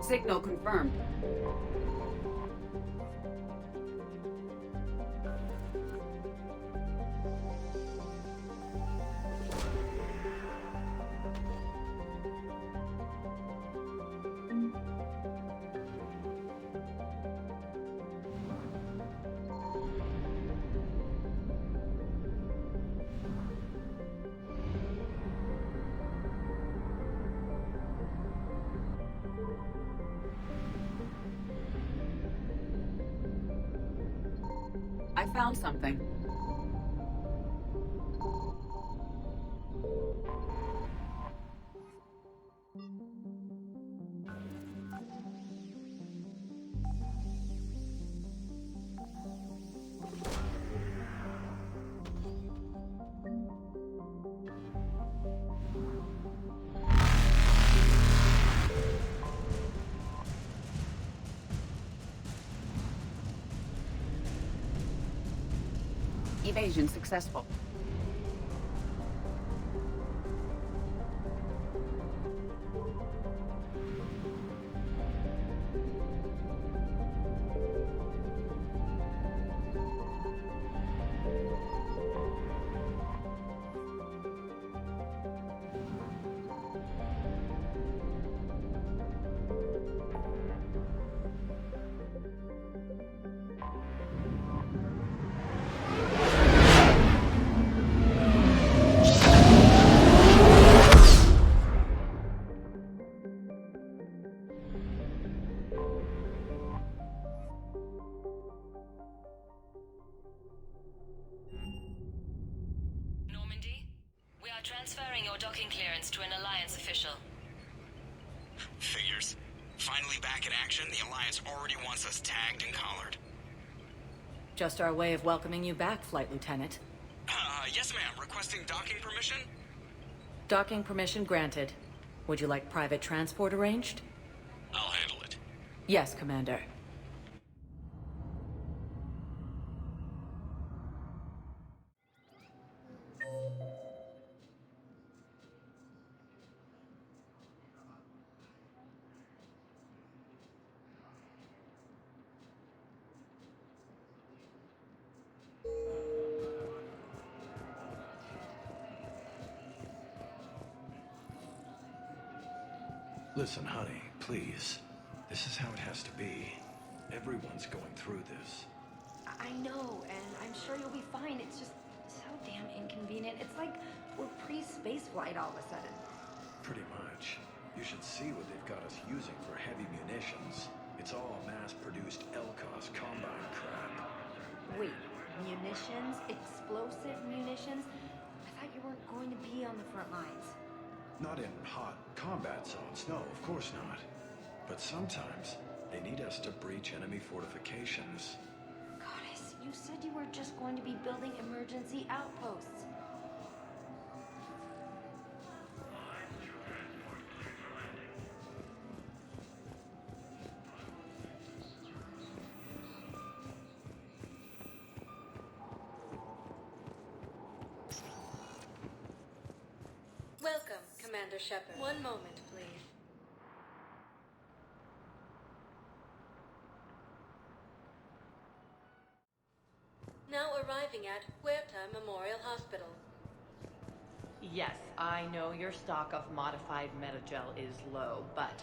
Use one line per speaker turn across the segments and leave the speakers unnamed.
Signal confirmed. I found something. Evasion successful.
Normandy, we are transferring your docking clearance to an Alliance official.
Figures. Finally back in action, the Alliance already wants us tagged and collared.
Just our way of welcoming you back, Flight Lieutenant.
Yes ma'am. Requesting docking permission?
Docking permission granted. Would you like private transport arranged?
I'll handle it.
Yes, Commander.
Listen, honey, please. This is how it has to be. Everyone's going through this.
I know, and I'm sure you'll be fine. It's just so damn inconvenient. It's like we're pre-space flight all of a sudden.
Pretty much. You should see what they've got us using for heavy munitions. It's all mass-produced LCOS combine crap.
Wait, munitions? Explosive munitions? I thought you weren't going to be on the front lines.
Not in hot combat zones, no, of course not. But sometimes, they need us to breach enemy fortifications.
Goddess, you said you were just going to be building emergency outposts.
Welcome, Commander Shepard. One moment, please. Now arriving at Huerta Memorial Hospital.
Yes, I know your stock of modified metagel is low, but...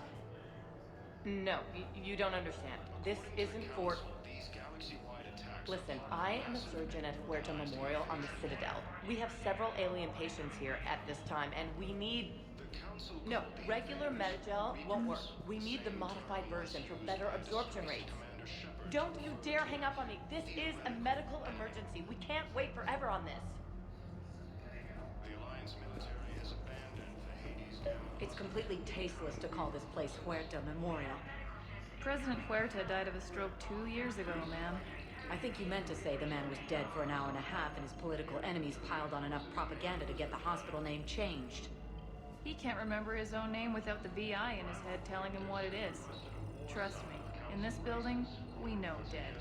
No, you don't understand. This isn't for... Listen, I am a surgeon at Huerta Memorial on the Citadel. We have several alien patients here at this time, and we need... No, regular metagel won't work. We need the modified version for better absorption rates. Don't you dare hang up on me. This is a medical emergency. We can't wait forever on this.
The Alliance military has abandoned the Hades Dome.
It's completely tasteless to call this place Huerta Memorial.
President Huerta died of a stroke 2 years ago, ma'am.
I think you meant to say the man was dead for an hour and a half and his political enemies piled on enough propaganda to get the hospital name changed.
He can't remember his own name without the VI in his head telling him what it is. Trust me, in this building, we know dead.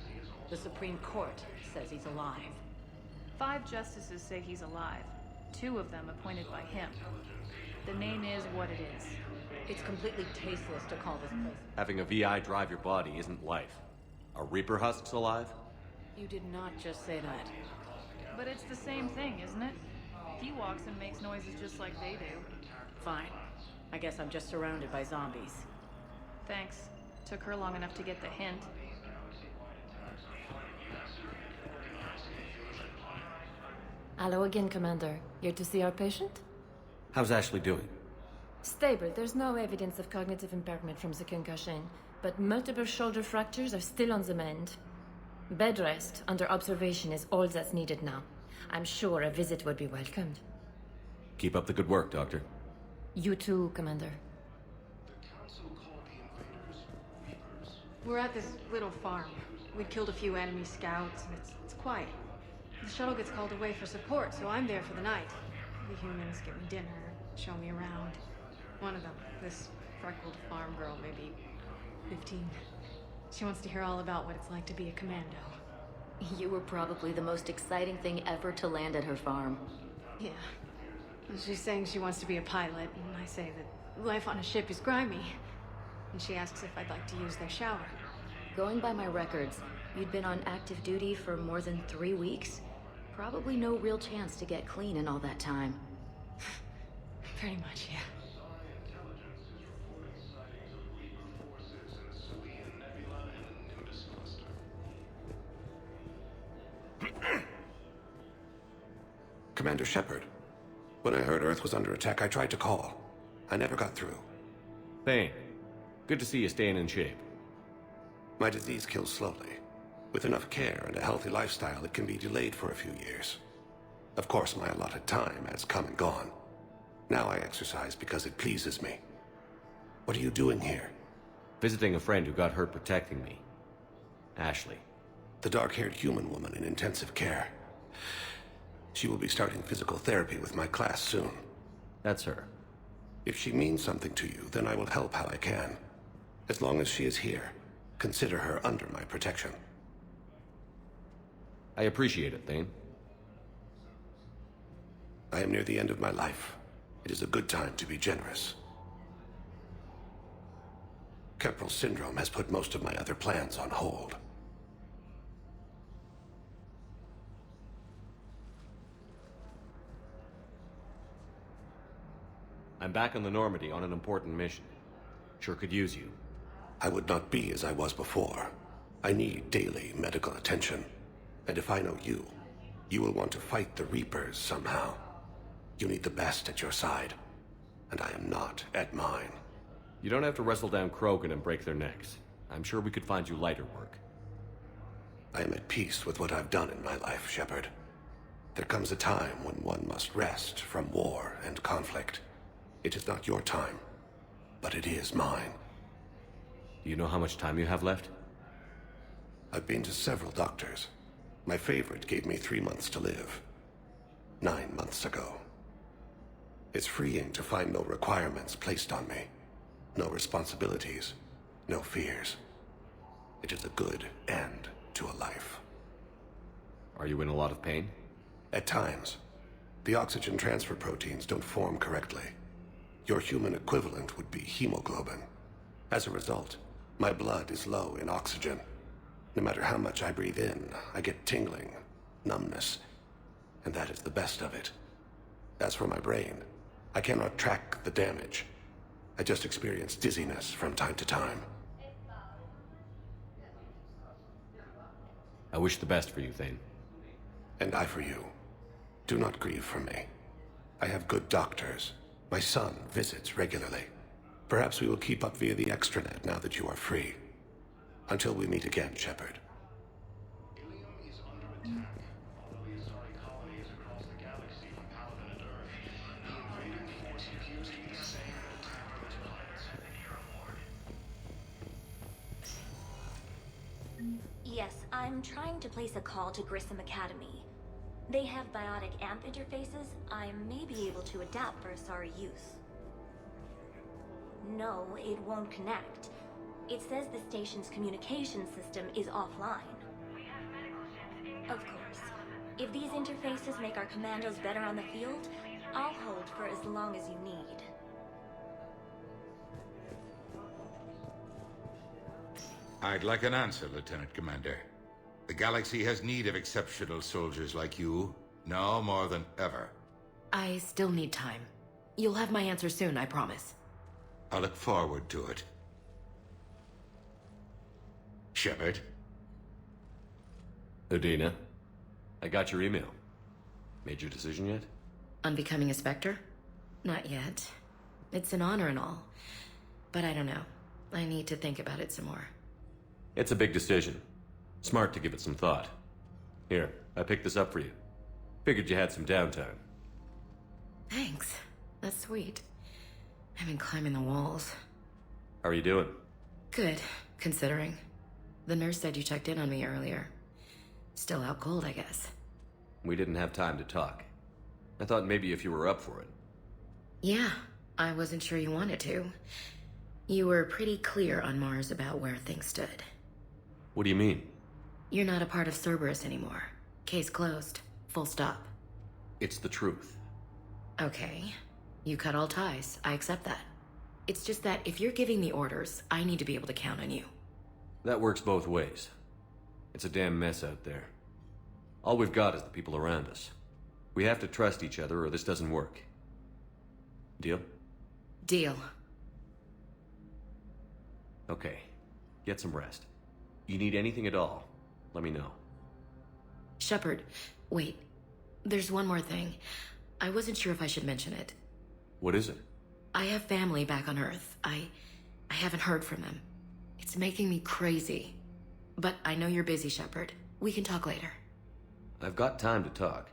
The Supreme Court says he's alive.
5 justices say he's alive. 2 of them appointed by him. The name is what it is.
It's completely tasteless to call this place.
Having a VI drive your body isn't life. Are Reaper husks alive?
You did not just say that.
But it's the same thing, isn't it? He walks and makes noises just like they do.
Fine. I guess I'm just surrounded by zombies.
Thanks. Took her long enough to get the hint.
Hello again, Commander. Here to see our patient?
How's Ashley doing?
Stable. There's no evidence of cognitive impairment from the concussion, but multiple shoulder fractures are still on the mend. Bed rest under observation is all that's needed now. I'm sure a visit would be welcomed.
Keep up the good work, Doctor.
You too, Commander.
We're at this little farm. We'd killed a few enemy scouts, and it's quiet. The shuttle gets called away for support, so I'm there for the night. The humans give me dinner, show me around. One of them, this freckled farm girl, maybe 15. She wants to hear all about what it's like to be a commando.
You were probably the most exciting thing ever to land at her farm.
Yeah. She's saying she wants to be a pilot, and I say that life on a ship is grimy. And she asks if I'd like to use their shower.
Going by my records, you'd been on active duty for more than 3 weeks. Probably no real chance to get clean in all that time.
Pretty much, yeah.
Commander Shepard. When I heard Earth was under attack, I tried to call. I never got through.
Thane, good to see you staying in shape.
My disease kills slowly. With enough care and a healthy lifestyle, it can be delayed for a few years. Of course, my allotted time has come and gone. Now I exercise because it pleases me. What are you doing here?
Visiting a friend who got hurt protecting me. Ashley.
The dark-haired human woman in intensive care. She will be starting physical therapy with my class soon.
That's her.
If she means something to you, then I will help how I can. As long as she is here, consider her under my protection.
I appreciate it, Thane.
I am near the end of my life. It is a good time to be generous. Kepral syndrome has put most of my other plans on hold.
I'm back on the Normandy on an important mission. Sure could use you.
I would not be as I was before. I need daily medical attention. And if I know you, you will want to fight the Reapers somehow. You need the best at your side. And I am not at mine.
You don't have to wrestle down Krogan and break their necks. I'm sure we could find you lighter work.
I am at peace with what I've done in my life, Shepard. There comes a time when one must rest from war and conflict. It is not your time, but it is mine.
Do you know how much time you have left?
I've been to several doctors. My favorite gave me 3 months to live. 9 months ago. It's freeing to find no requirements placed on me. No responsibilities. No fears. It is a good end to a life.
Are you in a lot of pain?
At times. The oxygen transfer proteins don't form correctly. Your human equivalent would be hemoglobin. As a result, my blood is low in oxygen. No matter how much I breathe in, I get tingling, numbness, and that is the best of it. As for my brain, I cannot track the damage. I just experience dizziness from time to time.
I wish the best for you, Thane.
And I for you. Do not grieve for me. I have good doctors. My son visits regularly. Perhaps we will keep up via the extranet now that you are free. Until we meet again, Shepard.
I'm trying to place a call to Grissom Academy. They have biotic amp interfaces I may be able to adapt for Asari use. No, it won't connect. It says the station's communication system is offline. Of course. If these interfaces make our commandos better on the field, I'll hold for as long as you need.
I'd like an answer, Lieutenant Commander. The galaxy has need of exceptional soldiers like you, now more than ever.
I still need time. You'll have my answer soon, I promise.
I look forward to it. Shepard?
Udina, I got your email. Made your decision yet?
On becoming a Spectre? Not yet. It's an honor and all. But I don't know. I need to think about it some more.
It's a big decision. Smart to give it some thought. Here, I picked this up for you. Figured you had some downtime.
Thanks. That's sweet. I've been climbing the walls.
How are you doing?
Good, considering. The nurse said you checked in on me earlier. Still out cold, I guess.
We didn't have time to talk. I thought maybe if you were up for it.
Yeah, I wasn't sure you wanted to. You were pretty clear on Mars about where things stood.
What do you mean?
You're not a part of Cerberus anymore. Case closed. Full stop.
It's the truth.
Okay. You cut all ties. I accept that. It's just that if you're giving me orders, I need to be able to count on you.
That works both ways. It's a damn mess out there. All we've got is the people around us. We have to trust each other or this doesn't work. Deal?
Deal.
Okay. Get some rest. You need anything at all, let me know.
Shepard, wait. There's one more thing. I wasn't sure if I should mention it.
What is it?
I have family back on Earth. I haven't heard from them. It's making me crazy. But I know you're busy, Shepard. We can talk later.
I've got time to talk.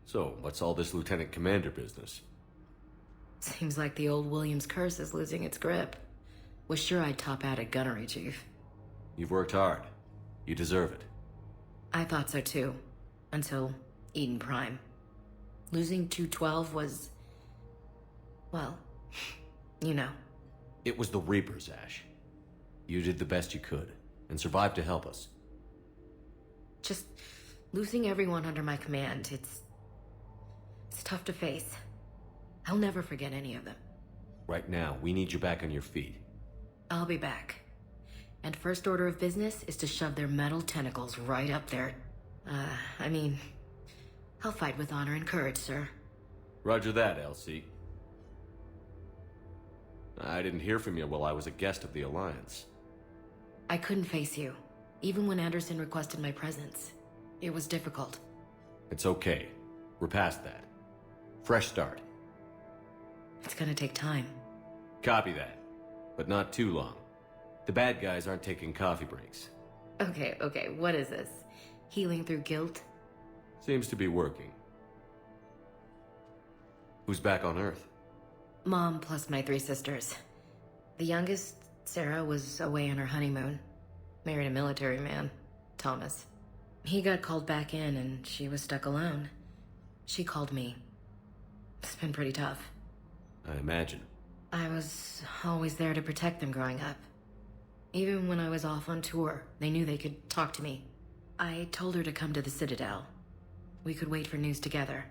So, what's all this Lieutenant Commander business?
Seems like the old Williams curse is losing its grip. Was sure I'd top out at gunnery, Chief.
You've worked hard. You deserve it.
I thought so too. Until Eden Prime. Losing 212 was... well, you know.
It was the Reapers, Ash. You did the best you could, and survived to help us.
Just losing everyone under my command, it's tough to face. I'll never forget any of them.
Right now, we need you back on your feet.
I'll be back. And first order of business is to shove their metal tentacles right up there. I'll fight with honor and courage, sir.
Roger that, LC. I didn't hear from you while I was a guest of the Alliance.
I couldn't face you, even when Anderson requested my presence. It was difficult.
It's okay. We're past that. Fresh start.
It's gonna take time.
Copy that. But not too long. The bad guys aren't taking coffee breaks.
Okay, what is this? Healing through guilt?
Seems to be working. Who's back on Earth?
Mom plus my 3 sisters. The youngest, Sarah, was away on her honeymoon. Married a military man, Thomas. He got called back in and she was stuck alone. She called me. It's been pretty tough.
I imagine.
I was always there to protect them growing up. Even when I was off on tour, they knew they could talk to me. I told her to come to the Citadel. We could wait for news together.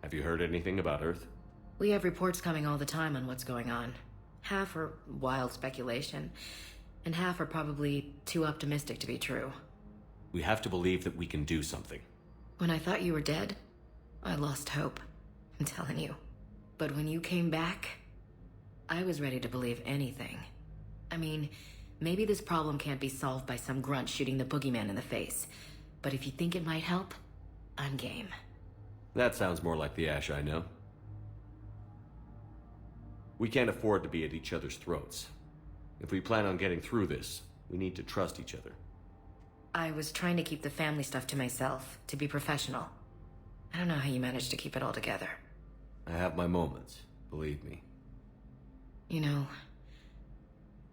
Have you heard anything about Earth?
We have reports coming all the time on what's going on. Half are wild speculation, and half are probably too optimistic to be true.
We have to believe that we can do something.
When I thought you were dead, I lost hope. I'm telling you. But when you came back, I was ready to believe anything. I mean, maybe this problem can't be solved by some grunt shooting the boogeyman in the face. But if you think it might help, I'm game.
That sounds more like the Ash I know. We can't afford to be at each other's throats. If we plan on getting through this, we need to trust each other.
I was trying to keep the family stuff to myself, to be professional. I don't know how you managed to keep it all together.
I have my moments, believe me.
You know,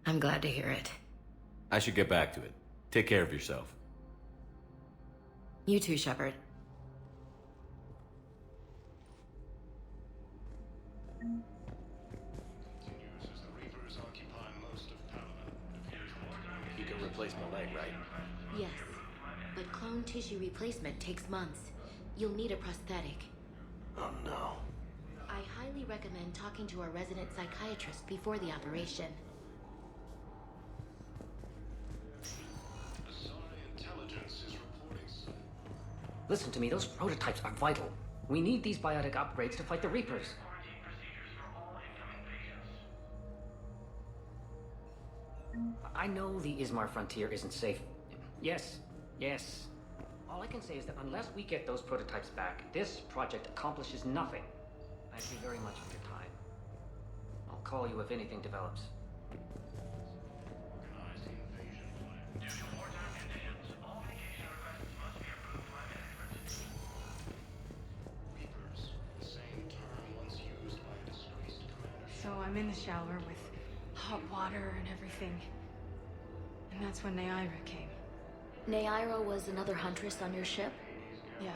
I'm glad to hear it.
I should get back to it. Take care of yourself.
You too, Shepard.
You can replace my leg, right?
Yes, but clone tissue replacement takes months. You'll need a prosthetic.
Oh no.
I highly recommend talking to our resident psychiatrist before the operation.
Listen to me, those prototypes are vital. We need these biotic upgrades to fight the Reapers. I know the Ismar frontier isn't safe. Yes, yes. All I can say is that unless we get those prototypes back, this project accomplishes nothing. Thank you very much for your time. I'll call you if anything develops.
So I'm in the shower with hot water and everything. And that's when Neaira came.
Neaira was another huntress on your ship?
Yeah,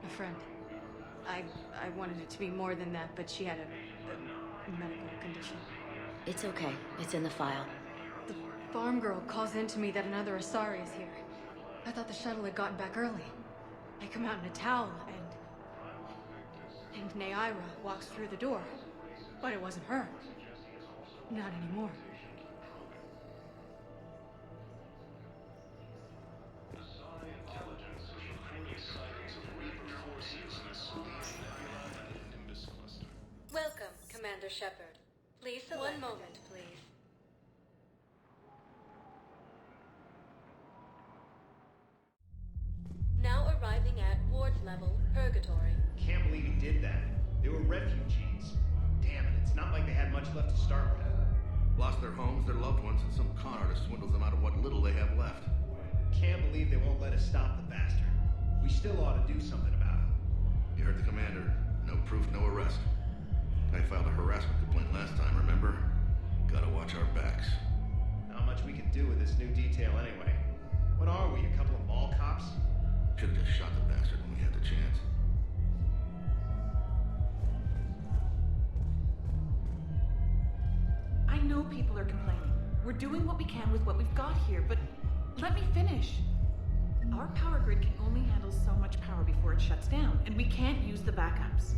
a friend. I wanted it to be more than that, but she had a medical condition.
It's okay. It's in the file.
The farm girl calls in to me that another Asari is here. I thought the shuttle had gotten back early. I come out in a towel, and Neaira walks through the door. But it wasn't her. Not anymore.
Welcome, Commander Shepard. Please select. One moment, please. Now arriving at ward level Purgatory.
Can't believe he did that. They were refugees. Damn it, it's not like they had much left to start with.
Lost their homes, their loved ones, and some con artist swindles them out of what little they have left.
Can't believe they won't let us stop the bastard. We still ought to do something about it.
You heard the commander. No proof, no arrest. I filed a harassment complaint last time, remember? Gotta watch our backs.
Not much we can do with this new detail anyway. What are we, a couple of mall cops?
Should've just shot the bastard when we had the chance.
I know people are complaining. We're doing what we can with what we've got here, but let me finish. Our power grid can only handle so much power before it shuts down, and we can't use the backups.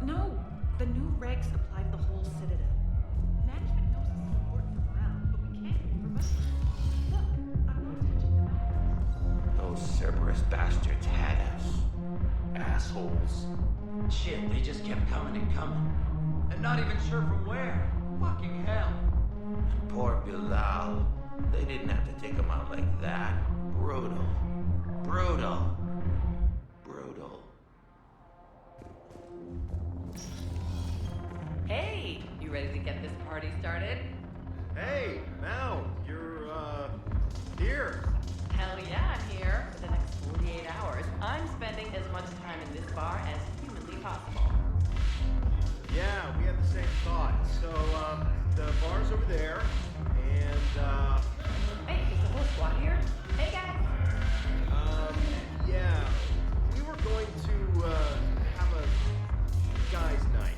No, the new regs apply to the whole Citadel. Management knows this is important for morale, but we can't provide it. Look, I'm not touching the backups.
Those Cerberus bastards had us. Assholes. Shit, they just kept coming and coming. And not even sure from where. Fucking hell. And poor Bilal. They didn't have to take him out like that. Brutal. Brutal. Brutal.
Hey, you ready to get this party started?
Hey, Mal, you're, here.
Hell yeah, I'm here. For the next 48 hours, I'm spending as much time in this bar as humanly possible.
Yeah, we had the same thought. So, the bar's over there, and,
Hey, is the whole squad here? Hey, guys!
yeah, we were going to, have a guys' night.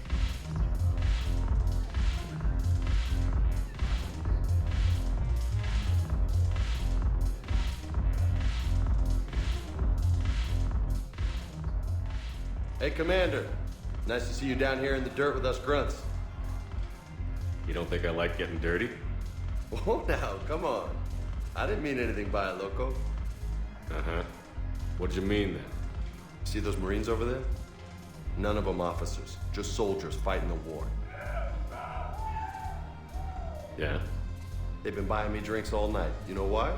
Hey, Commander. Nice to see you down here in the dirt with us grunts. You don't think I like getting dirty? Oh, now, come on. I didn't mean anything by it, loco. Uh-huh. What'd you mean, then? See those Marines over there? None of them officers, just soldiers fighting the war. Yeah? They've been buying me drinks all night. You know why?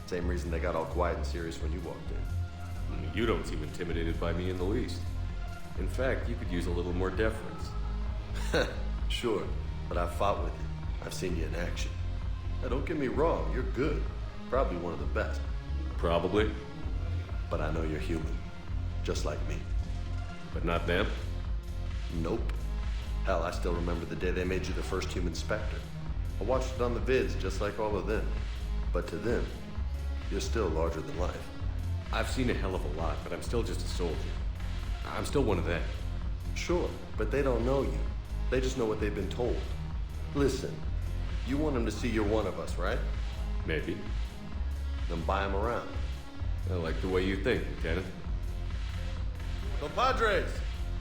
Same reason they got all quiet and serious when you walked in. You don't seem intimidated by me in the least. In fact, you could use a little more deference. Sure, but I've fought with you. I've seen you in action. Now, don't get me wrong, you're good. Probably one of the best. Probably. But I know you're human. Just like me. But not them? Nope. Hell, I still remember the day they made you the first human Spectre. I watched it on the vids just like all of them. But to them, you're still larger than life.
I've seen a hell of a lot, but I'm still just a soldier. I'm still one of them.
Sure, but they don't know you. They just know what they've been told. Listen, you want them to see you're one of us, right?
Maybe.
Then buy them around.
I like the way you think, Lieutenant.
Compadres!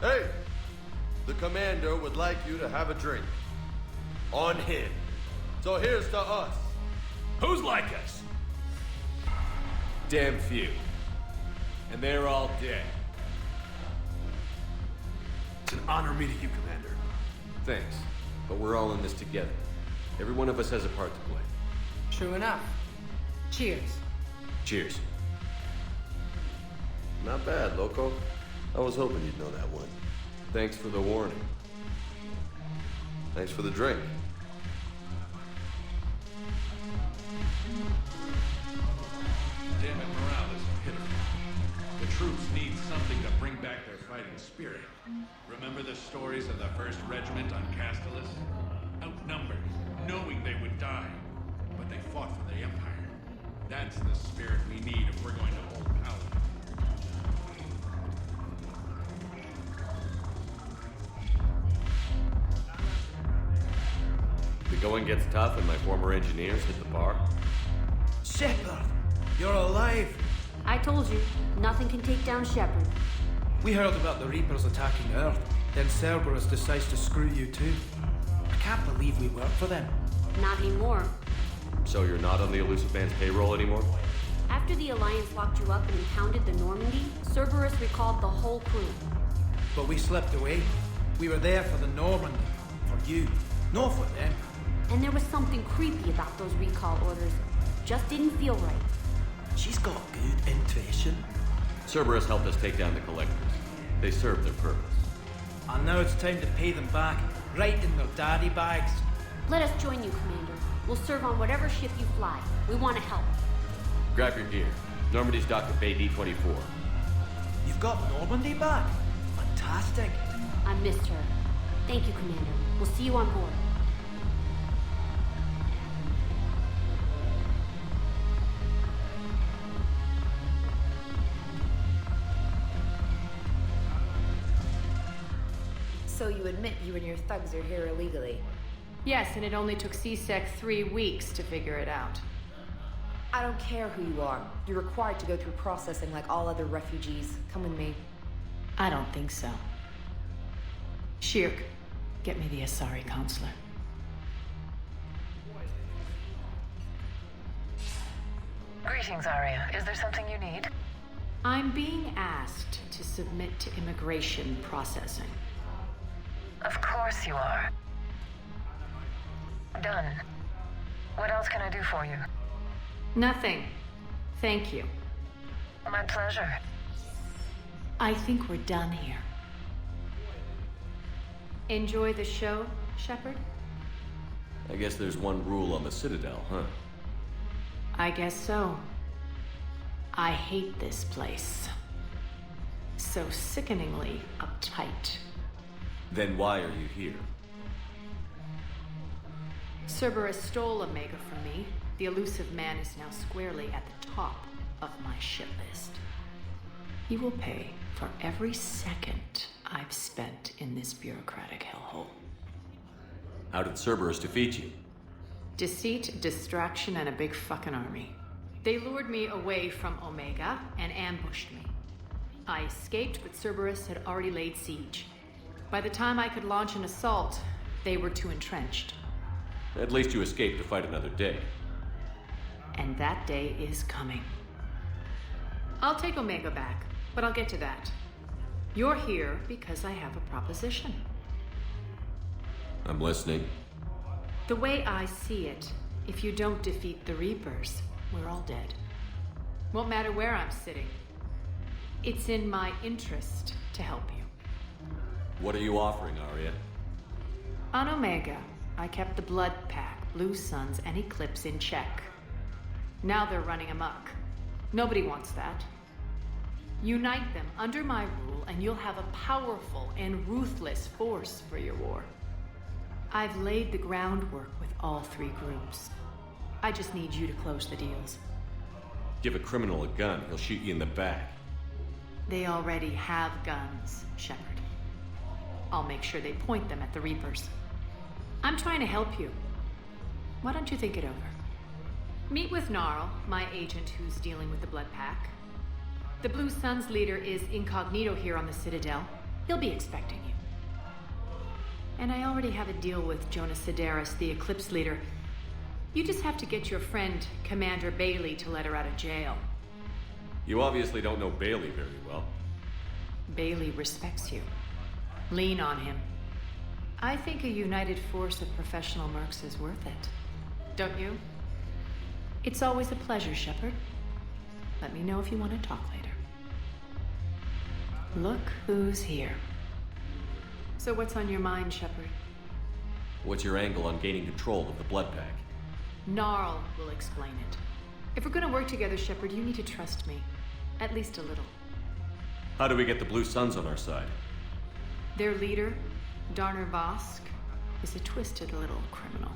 Hey! The commander would like you to have a drink. On him. So here's to us.
Who's like us? Damn few. And they're all dead.
It's an honor meeting you, Commander.
Thanks. But we're all in this together. Every one of us has a part to play.
True enough. Cheers.
Cheers.
Not bad, Loco. I was hoping you'd know that one.
Thanks for the warning.
Thanks for the drink.
Damn it, morale is pitiful. The troops need something to bring back their fighting spirit. Remember the stories of the 1st Regiment on Castellus? Outnumbered, knowing they would die. But they fought for the Empire. That's the spirit we need if we're going to hold power.
The going gets tough and my former engineers hit the bar.
Shepard! You're alive!
I told you, nothing can take down Shepard.
We heard about the Reapers attacking Earth, then Cerberus decides to screw you too. I can't believe we work for them.
Not anymore.
So you're not on the elusive man's payroll anymore?
After the Alliance locked you up and impounded the Normandy, Cerberus recalled the whole crew.
But we slipped away. We were there for the Normandy. For you. Not for them.
And there was something creepy about those recall orders. Just didn't feel right.
She's got good intuition.
Cerberus helped us take down the Collectors. They served their purpose.
And now it's time to pay them back, right in their daddy bags.
Let us join you, Commander. We'll serve on whatever ship you fly. We want to help.
Grab your gear. Normandy's docked at Bay D-24.
You've got Normandy back? Fantastic.
I missed her. Thank you, Commander. We'll see you on board.
So you admit you and your thugs are here illegally?
Yes, and it only took CSEC 3 weeks to figure it out.
I don't care who you are. You're required to go through processing like all other refugees. Come with me.
I don't think so. Shirk, get me the Asari counselor.
Greetings, Arya. Is there something you need?
I'm being asked to submit to immigration processing.
Of course you are. Done. What else can I do for you?
Nothing. Thank you.
My pleasure.
I think we're done here. Enjoy the show, Shepard?
I guess there's one rule on the Citadel, huh?
I guess so. I hate this place. So sickeningly uptight.
Then why are you here?
Cerberus stole Omega from me. The elusive man is now squarely at the top of my shit list. He will pay for every second I've spent in this bureaucratic hellhole.
How did Cerberus defeat you?
Deceit, distraction, and a big fucking army. They lured me away from Omega and ambushed me. I escaped, but Cerberus had already laid siege. By the time I could launch an assault, they were too entrenched.
At least you escaped to fight another day.
And that day is coming. I'll take Omega back, but I'll get to that. You're here because I have a proposition.
I'm listening.
The way I see it, if you don't defeat the Reapers, we're all dead. Won't matter where I'm sitting. It's in my interest to help you.
What are you offering, Arya?
On Omega, I kept the Blood Pack, Blue Suns, and Eclipse in check. Now they're running amok. Nobody wants that. Unite them under my rule, and you'll have a powerful and ruthless force for your war. I've laid the groundwork with all three groups. I just need you to close the deals.
Give a criminal a gun, he'll shoot you in the back.
They already have guns, Shepard. I'll make sure they point them at the Reapers. I'm trying to help you. Why don't you think it over? Meet with Gnarl, my agent who's dealing with the Blood Pack. The Blue Suns leader is incognito here on the Citadel. He'll be expecting you. And I already have a deal with Jonas Sidaris, the Eclipse leader. You just have to get your friend, Commander Bailey, to let her out of jail.
You obviously don't know Bailey very well.
Bailey respects you. Lean on him. I think a united force of professional mercs is worth it. Don't you? It's always a pleasure, Shepard. Let me know if you want to talk later. Look who's here. So what's on your mind, Shepard?
What's your angle on gaining control of the Blood Pack?
Gnarl will explain it. If we're gonna work together, Shepard, you need to trust me. At least a little.
How do we get the Blue Suns on our side?
Their leader, Darner Vosk, is a twisted little criminal.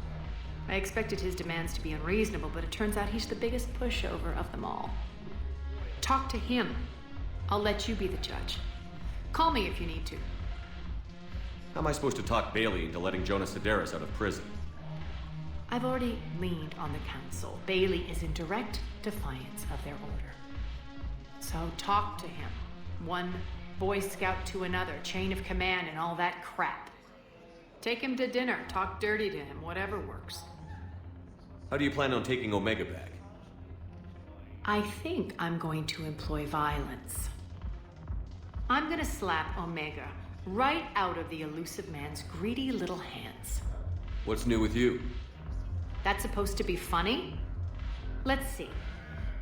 I expected his demands to be unreasonable, but it turns out he's the biggest pushover of them all. Talk to him. I'll let you be the judge. Call me if you need to.
How am I supposed to talk Bailey into letting Jonas Sidaris out of prison?
I've already leaned on the council. Bailey is in direct defiance of their order. So talk to him. One Boy Scout to another, chain of command and all that crap. Take him to dinner, talk dirty to him, whatever works.
How do you plan on taking Omega back?
I think I'm going to employ violence. I'm gonna slap Omega right out of the elusive man's greedy little hands.
What's new with you?
That's supposed to be funny? Let's see.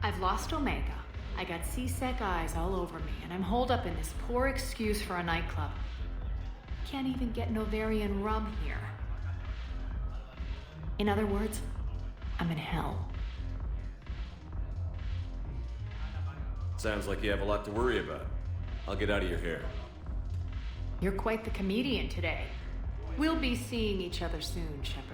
I've lost Omega. I got C-Sec eyes all over me, and I'm holed up in this poor excuse for a nightclub. Can't even get Novarian rum here. In other words, I'm in hell.
Sounds like you have a lot to worry about. I'll get out of your hair.
You're quite the comedian today. We'll be seeing each other soon, Shepard.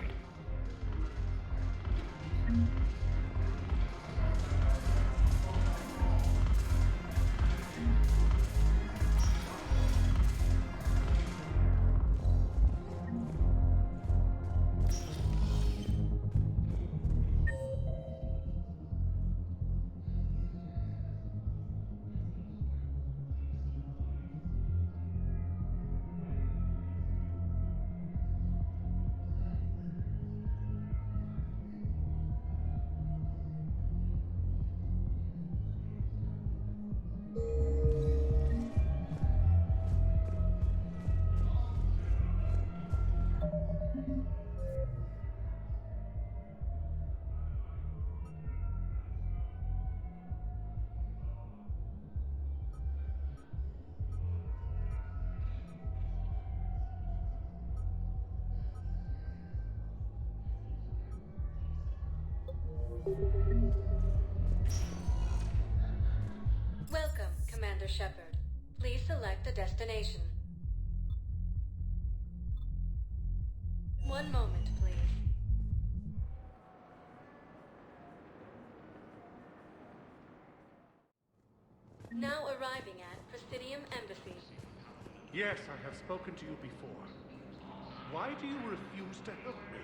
Welcome, Commander Shepard. Please select a destination. One moment, please. Now arriving at Presidium Embassy.
Yes, I have spoken to you before. Why do you refuse to help me?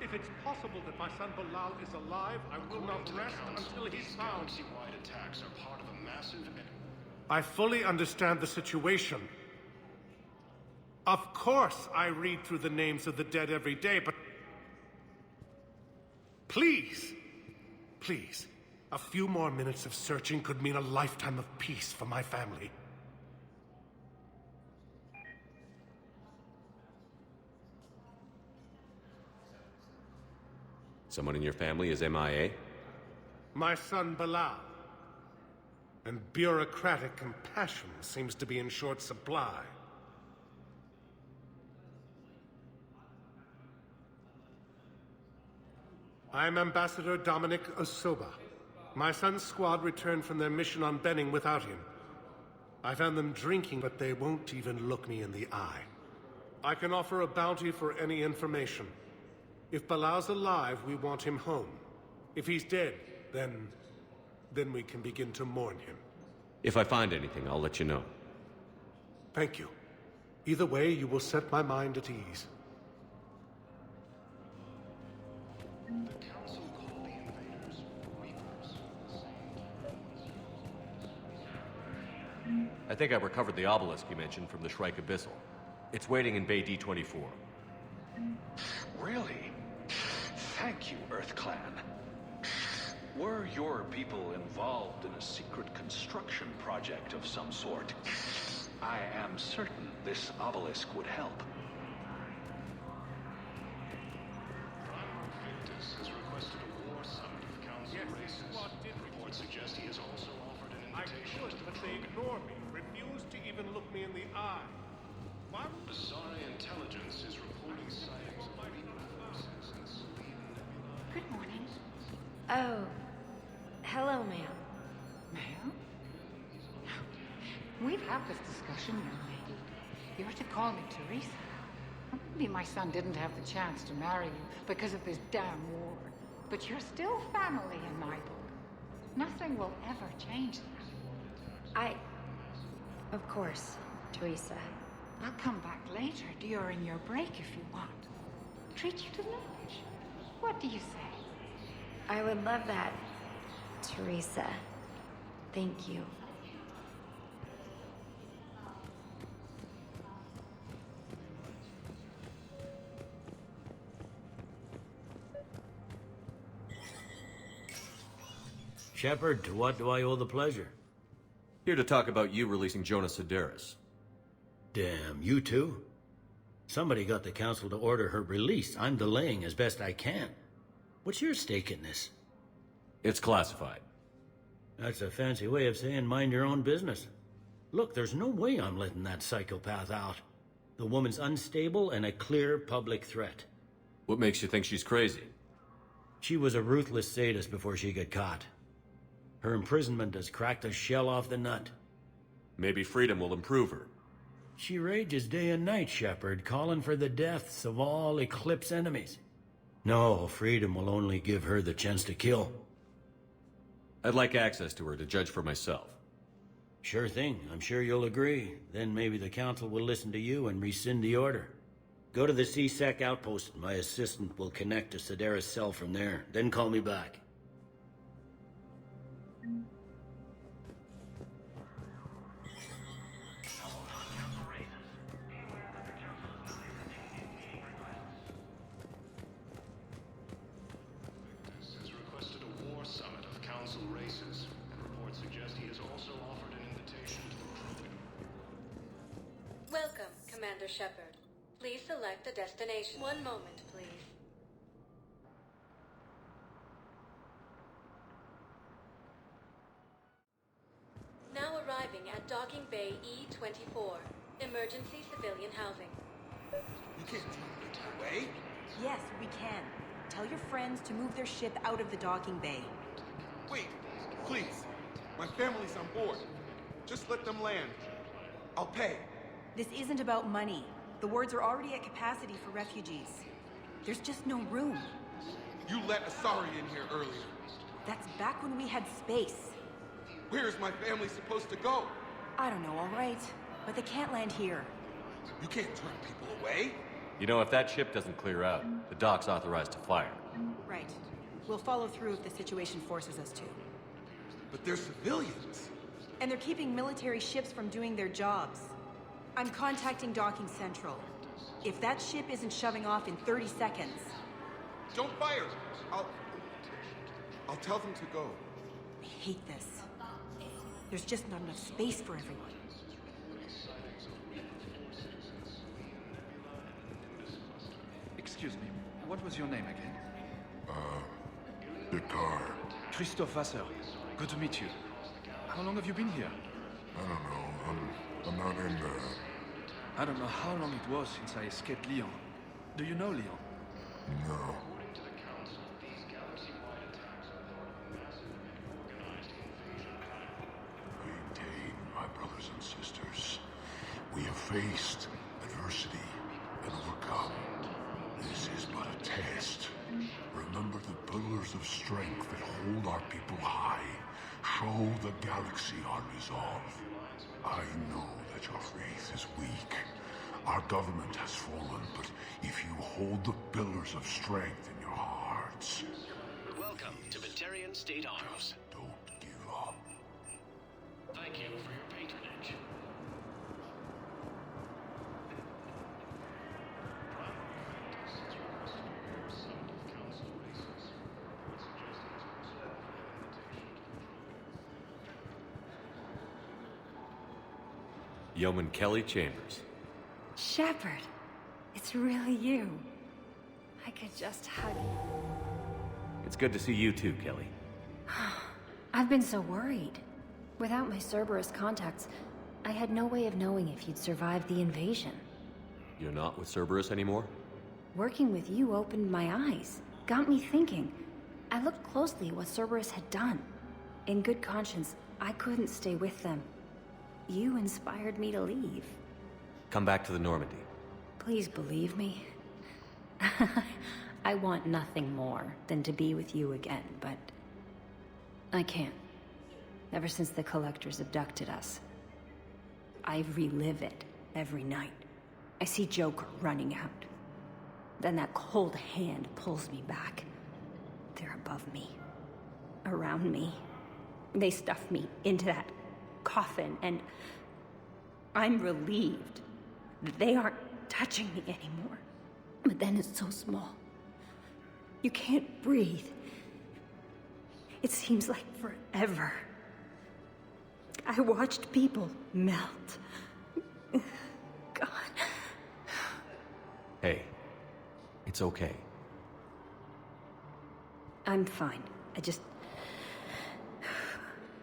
If it's possible that my son Bilal is alive, I will not rest until he's found.
Galaxy-wide attacks are part of a massive...
I fully understand the situation. Of course I read through the names of the dead every day, but... Please! Please. A few more minutes of searching could mean a lifetime of peace for my family.
Someone in your family is MIA?
My son Bilal. And bureaucratic compassion seems to be in short supply. I'm Ambassador Dominic Osoba. My son's squad returned from their mission on Benning without him. I found them drinking, but they won't even look me in the eye. I can offer a bounty for any information. If Balal's alive, we want him home. If he's dead, then we can begin to mourn him.
If I find anything, I'll let you know.
Thank you. Either way, you will set my mind at ease.
The Council called the invaders Reapers.
I think I recovered the obelisk you mentioned from the Shrike Abyssal. It's waiting in Bay D-24.
Really? Thank you, Earth Clan. Were your people involved in a secret construction project of some sort, I am certain this obelisk would help.
Primarch Victus has requested a war summit of council races. Reports suggest he has also offered an invitation
I could, but they ignore me, refuse to even look me in the eye. Why?
Asari intelligence is reporting sightings of Reaper forces in Selene Nebula.
Good morning.
Oh, hello, ma'am.
Ma'am? We've had this discussion, young lady. You're to call me Teresa. Maybe my son didn't have the chance to marry you because of this damn war. But you're still family in my book. Nothing will ever change that.
Of course, Teresa.
I'll come back later during your break if you want. Treat you to lunch. What do you say?
I would love that, Teresa. Thank you.
Shepard, to what do I owe the pleasure?
Here to talk about you releasing Jonas Sedaris.
Damn, you too? Somebody got the council to order her release. I'm delaying as best I can. What's your stake in this?
It's classified.
That's a fancy way of saying mind your own business. Look, there's no way I'm letting that psychopath out. The woman's unstable and a clear public threat.
What makes you think she's crazy?
She was a ruthless sadist before she got caught. Her imprisonment has cracked the shell off the nut.
Maybe freedom will improve her.
She rages day and night, Shepard, calling for the deaths of all Eclipse enemies. No, freedom will only give her the chance to kill.
I'd like access to her to judge for myself.
Sure thing. I'm sure you'll agree. Then maybe the council will listen to you and rescind the order. Go to the C-Sec outpost. My assistant will connect to Sedaris' cell from there. Then call me back.
Has requested a war summit of council races, and reports suggest he has also offered an invitation to the crew.
Welcome, Commander Shepard. Please select a destination. One moment, please. Now arriving at Docking Bay E-24. Emergency civilian housing.
You can't turn people away.
Yes, we can. Tell your friends to move their ship out of the docking bay.
Wait, please. My family's on board. Just let them land. I'll pay.
This isn't about money. The wards are already at capacity for refugees. There's just no room.
You let Asari in here earlier.
That's back when we had space.
Where is my family supposed to go?
I don't know, all right. But they can't land here.
You can't turn people away.
You know, if that ship doesn't clear out, the dock's authorized to fire.
Right. We'll follow through if the situation forces us to.
But they're civilians.
And they're keeping military ships from doing their jobs. I'm contacting Docking Central. If that ship isn't shoving off in 30 seconds...
Don't fire! I'll tell them to go.
I hate this. There's just not enough space for everyone.
Excuse me, what was your name again?
Dakar.
Christophe Vasseur. Good to meet you. How long have you been here?
I don't know. I'm not in the...
I don't know how long it was since I escaped Lyon. Do you know Lyon?
No. Maintain, my brothers and sisters. We have faced adversity, and overcome. This is but a test. Remember the pillars of strength that hold our people high. Show the galaxy our resolve. I know that your faith is weak. Our government has fallen, but if you hold the pillars of strength in your hearts...
Welcome to Batarian State Arms.
Don't give up.
Thank you for your patronage.
Yeoman Kelly Chambers.
Shepard, it's really you. I could just hug you.
It's good to see you too, Kelly.
I've been so worried. Without my Cerberus contacts, I had no way of knowing if you'd survived the invasion.
You're not with Cerberus anymore?
Working with you opened my eyes, got me thinking. I looked closely at what Cerberus had done. In good conscience, I couldn't stay with them. You inspired me to leave.
Come back to the Normandy.
Please believe me. I want nothing more than to be with you again, but I can't. Ever since the Collectors abducted us, I relive it every night. I see Joker running out. Then that cold hand pulls me back. They're above me, around me. They stuff me into that coffin, and I'm relieved that they aren't touching me anymore. But then it's so small. You can't breathe. It seems like forever. I watched people melt. God.
Hey, it's okay.
I'm fine. I just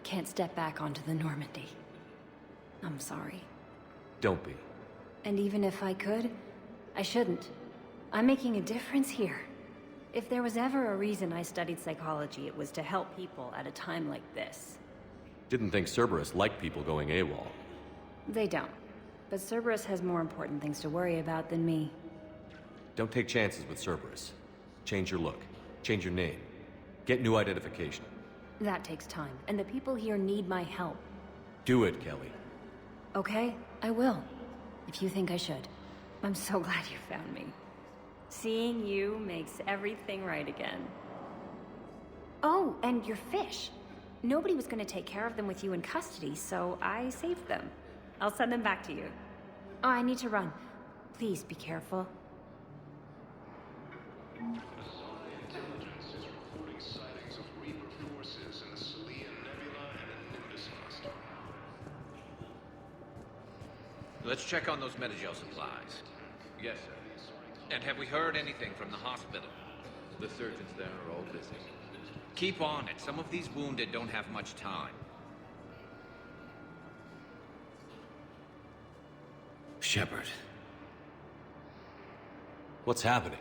can't step back onto the Normandy. I'm sorry.
Don't be.
And even if I could, I shouldn't. I'm making a difference here. If there was ever a reason I studied psychology, it was to help people at a time like this.
Didn't think Cerberus liked people going AWOL.
They don't. But Cerberus has more important things to worry about than me.
Don't take chances with Cerberus. Change your look. Change your name. Get new identification.
That takes time, and the people here need my help.
Do it, Kelly.
Okay, I will. If you think I should. I'm so glad you found me. Seeing you makes everything right again. Oh, and your fish. Nobody was going to take care of them with you in custody, so I saved them. I'll send them back to you. Oh, I need to run. Please be careful.
Intelligence is reporting sightings of Reaper forces in the Salian Nebula and the Nimbus cluster.
Let's check on those Metagel supplies. Yes, sir. And have we heard anything from the hospital?
The surgeons there are all busy.
Keep on it. Some of these wounded don't have much time.
Shepard.
What's happening?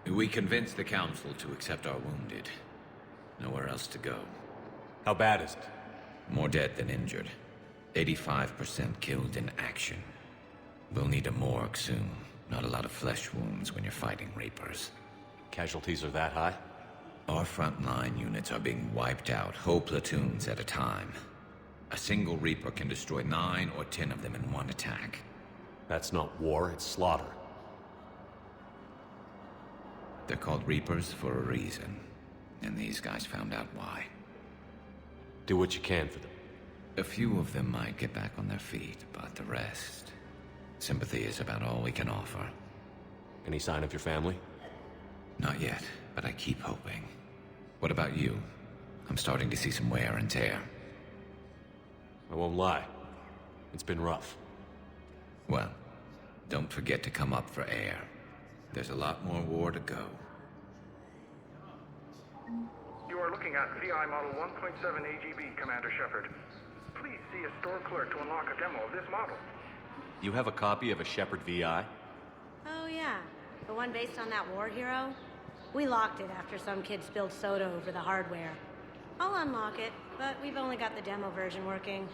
We convinced the Council to accept our wounded. Nowhere else to go.
How bad is it?
More dead than injured. 85% killed in action. We'll need a morgue soon. Not a lot of flesh wounds when you're fighting Reapers.
Casualties are that high?
Our frontline units are being wiped out, whole platoons at a time. A single Reaper can destroy 9 or 10 of them in one attack.
That's not war, it's slaughter.
They're called Reapers for a reason. And these guys found out why.
Do what you can for them.
A few of them might get back on their feet, but the rest... Sympathy is about all we can offer.
Any sign of your family?
Not yet, but I keep hoping. What about you? I'm starting to see some wear and tear.
I won't lie. It's been rough.
Well, don't forget to come up for air. There's a lot more war to go.
You are looking at VI Model 1.7 AGB, Commander Shepard. Please see a store clerk to unlock a demo of this model.
You have a copy of a Shepard VI?
Oh yeah, the one based on that war hero? We locked it after some kid spilled soda over the hardware. I'll unlock it, but we've only got the demo version working.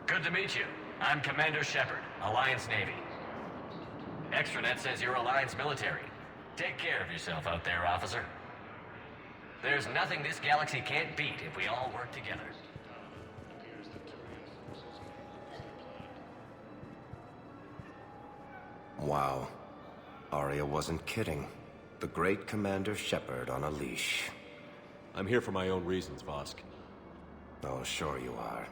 Good to meet you. I'm Commander Shepard, Alliance Navy.
Extranet says you're Alliance military. Take care of yourself out there, officer. There's nothing this galaxy can't beat if we all work together.
Wow. Arya wasn't kidding. The great Commander Shepard on a leash.
I'm here for my own reasons, Vosk.
Oh, sure you are.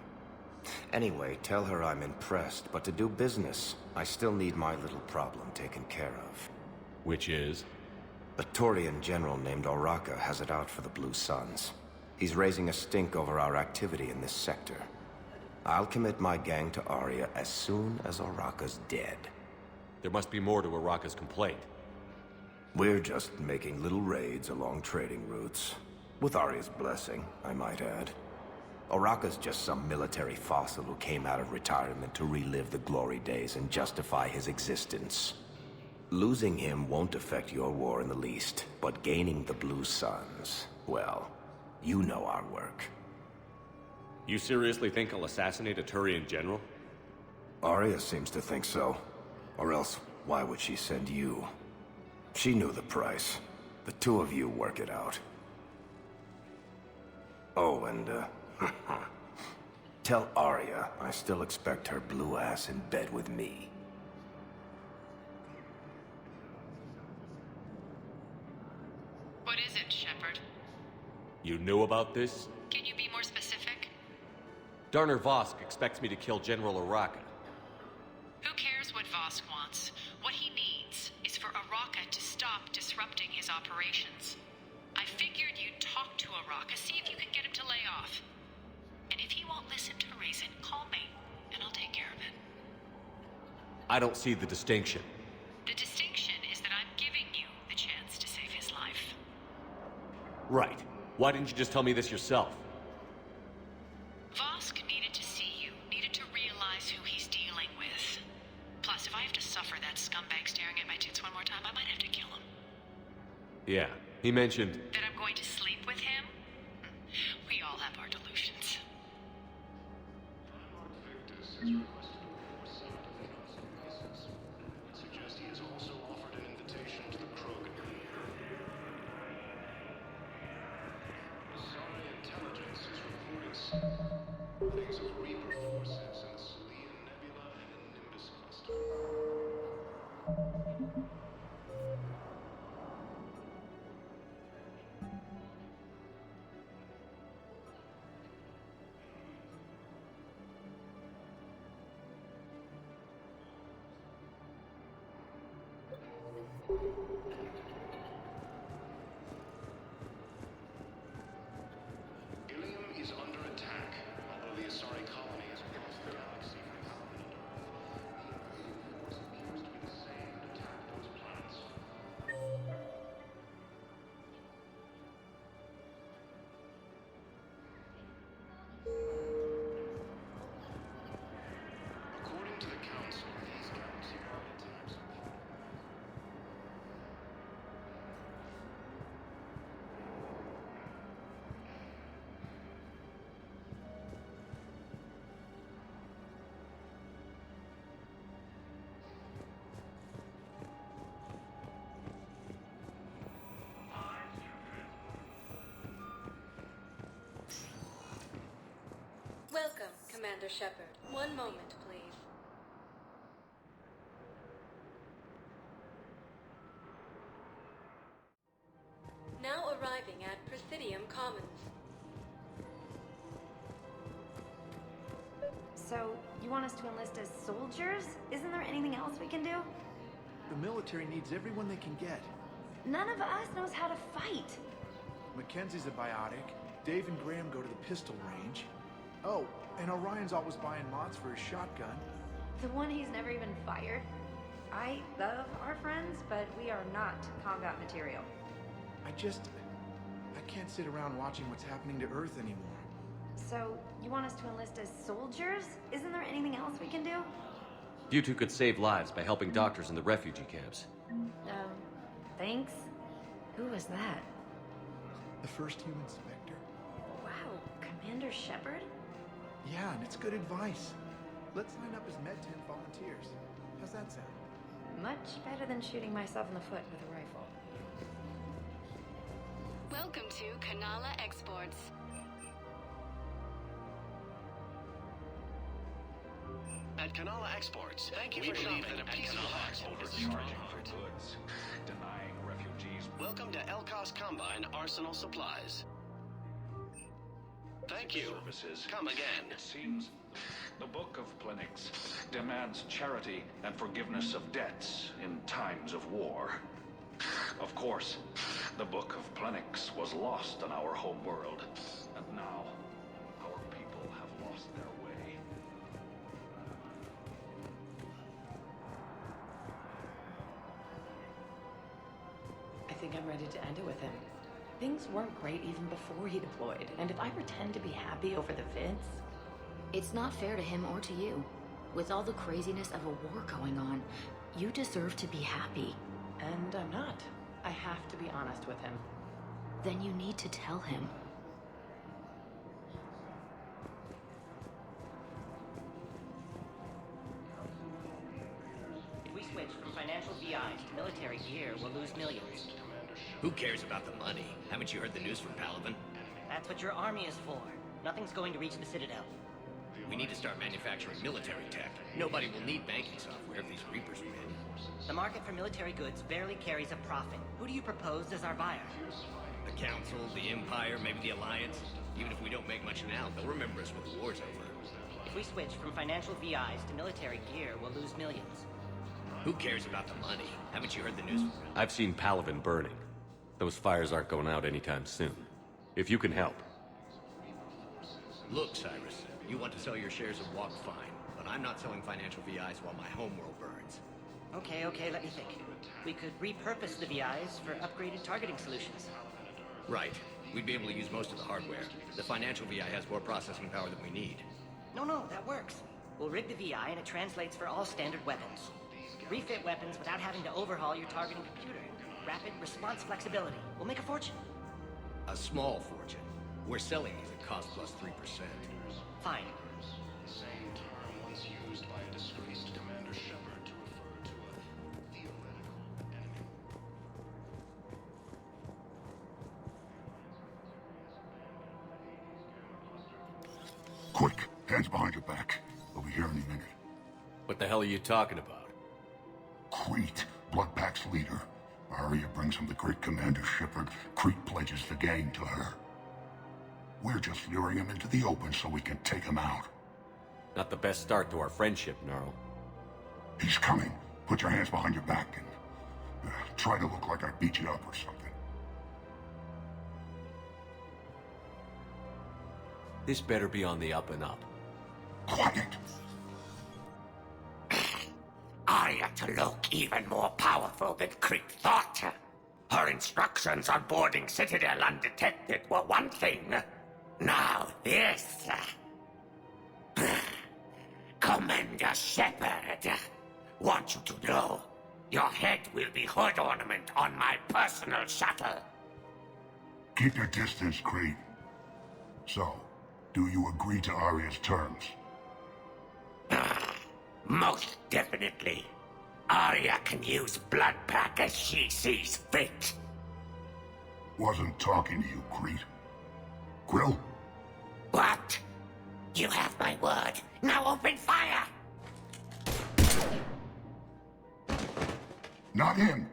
Anyway, tell her I'm impressed, but to do business, I still need my little problem taken care of.
Which is?
A Taurian general named Oraka has it out for the Blue Suns. He's raising a stink over our activity in this sector. I'll commit my gang to Arya as soon as Oraka's dead.
There must be more to Oraka's complaint.
We're just making little raids along trading routes. With Arya's blessing, I might add. Oraka's just some military fossil who came out of retirement to relive the glory days and justify his existence. Losing him won't affect your war in the least, but gaining the Blue Suns, well, you know our work.
You seriously think I'll assassinate a Turian general?
Arya seems to think so. Or else, why would she send you? She knew the price. The two of you work it out. Oh, and, tell Arya I still expect her blue ass in bed with me.
What is it, Shepard?
You knew about this?
Can you be more specific?
Darner Vosk expects me to kill General Oraka.
Who cares what Vosk wants? What he needs is for Oraka to stop disrupting his operations. I figured you'd talk to Oraka, see if you can get him to lay off. And if he won't listen to reason, call me, and I'll take care of it.
I don't see the distinction.
The distinction is that I'm giving you the chance to save his life.
Right. Why didn't you just tell me this yourself?
Vosk needed to see you, needed to realize who he's dealing with. Plus, if I have to suffer that scumbag staring at my tits one more time, I might have to kill him.
Yeah, he mentioned...
That I'm going to sleep with him? We all have our delusions.
Primarch Victus has requested a war summit of the Council races. It suggests he has also offered an invitation to the Krogan. Sorry intelligence is reporting sightings of Reaper forces in the Salian Nebula and in Nimbus cluster. Ilium is under attack, although the Asari colony has crossed the galaxy from heaven and earth. The invading force appears to be the same and attack those planets. According to the Council, these galaxy-wide attacks are
Welcome, Commander Shepard. One moment, please. Now arriving at Presidium Commons.
So, you want us to enlist as soldiers? Isn't there anything else we can do?
The military needs everyone they can get.
None of us knows how to fight.
Mackenzie's a biotic. Dave and Graham go to the pistol range. Oh, and Orion's always buying mods for his shotgun.
The one he's never even fired. I love our friends, but we are not combat material.
I can't sit around watching what's happening to Earth anymore.
So, you want us to enlist as soldiers? Isn't there anything else we can do?
You two could save lives by helping doctors in the refugee camps.
Thanks. Who was that?
The first human Spectre.
Wow, Commander Shepard?
Yeah, and it's good advice. Let's sign up as Med 10 volunteers. How's that sound?
Much better than shooting myself in the foot with a rifle.
Welcome to Kanala Exports.
At Kanala Exports, thank you for believe that a peaceful heart over strong heart.
Goods, denying refugees.
Welcome to Elkos Combine Arsenal Supplies. Thank you.
Services.
Come again.
It seems the Book of Plenix demands charity and forgiveness of debts in times of war. Of course, the Book of Plenix was lost in our home world, and now our people have lost their way.
I think I'm ready to end it with him. Things weren't great even before he deployed, and if I pretend to be happy over the vids...
It's not fair to him or to you. With all the craziness of a war going on, you deserve to be happy.
And I'm not. I have to be honest with him.
Then you need to tell him.
If we switch from financial VIs to military gear, we'll lose millions.
Who cares about the money? Haven't you heard the news from Paladin?
That's what your army is for. Nothing's going to reach the Citadel.
We need to start manufacturing military tech. Nobody will need banking software if these Reapers win.
The market for military goods barely carries a profit. Who do you propose as our buyer?
The Council, the Empire, maybe the Alliance. Even if we don't make much now, they'll remember us when the war's over.
If we switch from financial VIs to military gear, we'll lose millions.
Who cares about the money? Haven't you heard the news from
I've seen Paladin burning. Those fires aren't going out anytime soon. If you can help.
Look, Cyrus, you want to sell your shares of Walk fine, but I'm not selling financial VIs while my homeworld burns.
Okay, let me think. We could repurpose the VIs for upgraded targeting solutions.
Right. We'd be able to use most of the hardware. The financial VI has more processing power than we need.
No, that works. We'll rig the VI and it translates for all standard weapons. Refit weapons without having to overhaul your targeting computer. Rapid response flexibility. We'll make a fortune.
A small fortune. We're selling these at cost plus 3%.
Fine.
The same term once used by a disgraced Commander Shepard to refer to a theoretical enemy.
Quick, hands behind your back. We'll be here any minute.
What the hell are you talking about?
Crete, Bloodpack's leader. Arya brings him the great Commander Shepard. Crete pledges the gang to her. We're just luring him into the open so we can take him out.
Not the best start to our friendship, Gnarl.
He's coming. Put your hands behind your back and try to look like I beat you up or something.
This better be on the up and up.
Quiet!
Arya to look even more powerful than Crete thought. Her instructions on boarding Citadel undetected were one thing. Now this. Commander Shepard, want you to know, your head will be hood ornament on my personal shuttle.
Keep your distance, Crete. So, do you agree to Arya's terms?
Most definitely. Arya can use Bloodpack as she sees fit.
Wasn't talking to you, Crete. Grill?
What? You have my word. Now open fire!
Not him.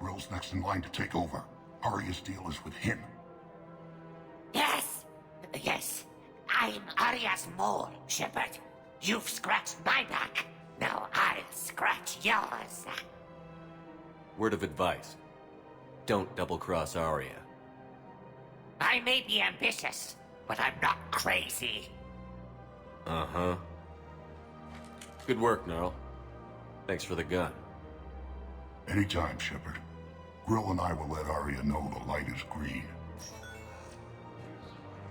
Grill's next in line to take over. Arya's deal is with him.
Yes. I'm Arya's mole, Shepard. You've scratched my back. Now I'll scratch yours.
Word of advice. Don't double-cross Arya.
I may be ambitious, but I'm not crazy.
Uh-huh. Good work, Gnarl. Thanks for the gun.
Anytime, Shepard. Grill and I will let Arya know the light is green.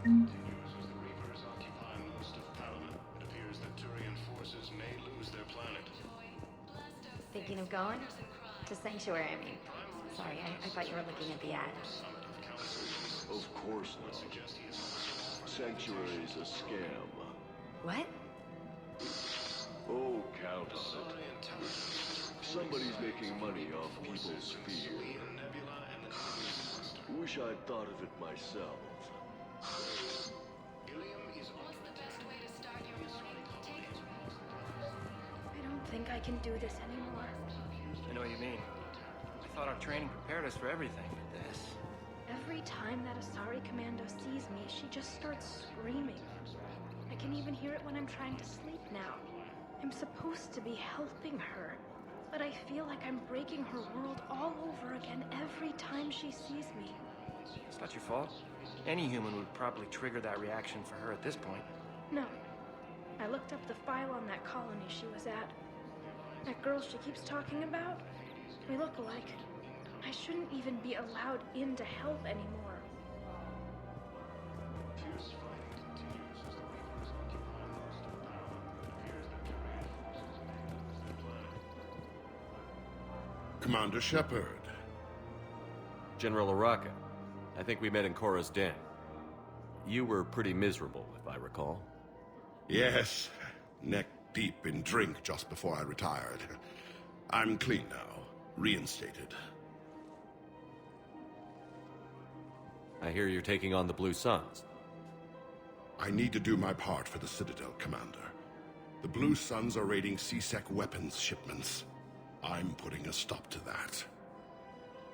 As the Reapers occupy most of Paladin, it appears that Turian forces may lose their planet.
Thinking of going? To Sanctuary, I mean. Sorry, I thought you were looking at the ad.
Of course not. Sanctuary's a scam.
What?
Oh, count on it.
Somebody's making money off people's fear. Wish I'd thought of it myself.
I don't think I can do this anymore.
I know what you mean. I thought our training prepared us for everything, but this...
Every time that Asari Commando sees me, she just starts screaming. I can even hear it when I'm trying to sleep now. I'm supposed to be helping her, but I feel like I'm breaking her world all over again every time she sees me.
It's not your fault. Any human would probably trigger that reaction for her at this point.
No. I looked up the file on that colony she was at. That girl she keeps talking about, we look alike. I shouldn't even be allowed in to help anymore.
Commander Shepard.
General Araka. I think we met in Korra's den. You were pretty miserable, if I recall.
Yes, neck deep in drink just before I retired. I'm clean now, reinstated.
I hear you're taking on the Blue Suns.
I need to do my part for the Citadel, Commander. The Blue Suns are raiding C-Sec weapons shipments. I'm putting a stop to that.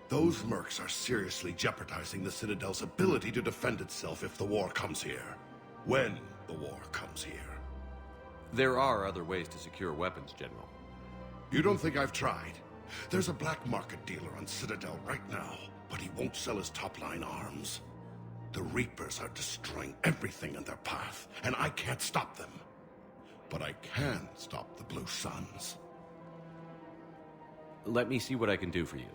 Those mercs are seriously jeopardizing the Citadel's ability to defend itself if the war comes here. When the war comes here.
There are other ways to secure weapons, General.
You don't think I've tried? There's a black market dealer on Citadel right now, but he won't sell his top-line arms. The Reapers are destroying everything in their path, and I can't stop them. But I can stop the Blue Suns.
Let me see what I can do for you.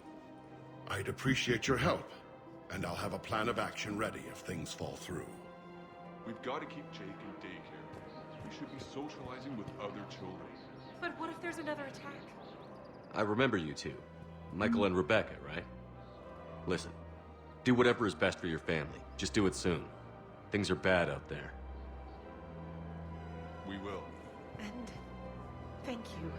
I'd appreciate your help, and I'll have a plan of action ready if things fall through.
We've got to keep Jake in daycare. We should be socializing with other children.
But what if there's another attack?
I remember you two. Michael and Rebecca, right? Listen, do whatever is best for your family. Just do it soon. Things are bad out there.
We will.
And thank you.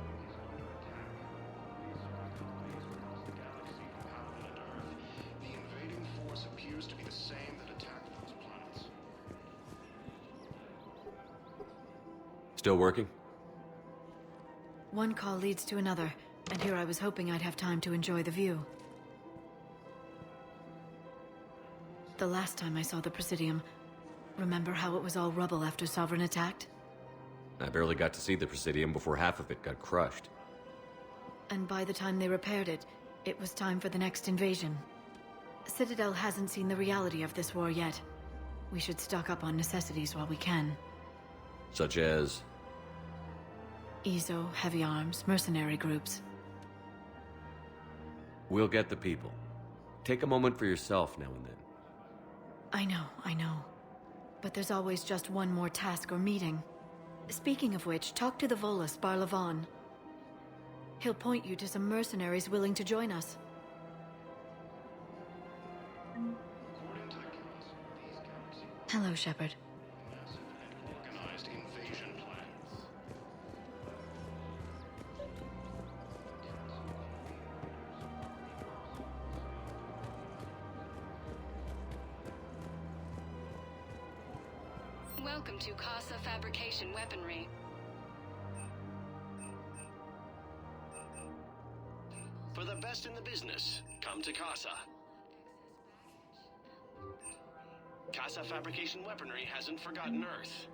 The invading force appears to be the same that attacked those planets.
Still working?
One call leads to another, and here I was hoping I'd have time to enjoy the view. The last time I saw the Presidium, remember how it was all rubble after Sovereign attacked?
I barely got to see the Presidium before half of it got crushed.
And by the time they repaired it, it was time for the next invasion. Citadel hasn't seen the reality of this war yet. We should stock up on necessities while we can.
Such as?
EZO, heavy arms, mercenary groups.
We'll get the people. Take a moment for yourself now and then.
I know. But there's always just one more task or meeting. Speaking of which, talk to the Volus, Barlavan. He'll point you to some mercenaries willing to join us. Hello, Shepard.
Organized invasion plans.
Welcome to Casa Fabrication Weaponry.
For the best in the business, come to Casa. Casa Fabrication Weaponry hasn't forgotten Earth.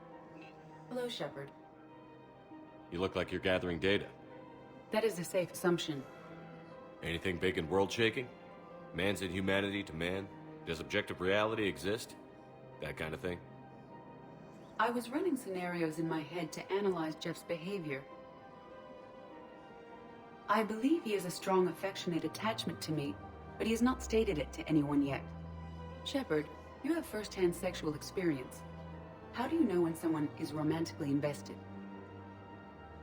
Hello, Shepard.
You look like you're gathering data.
That is a safe assumption.
Anything big and world-shaking? Man's inhumanity to man? Does objective reality exist? That kind of thing?
I was running scenarios in my head to analyze Jeff's behavior. I believe he has a strong affectionate attachment to me, but he has not stated it to anyone yet. Shepard, you have first-hand sexual experience. How do you know when someone is romantically invested?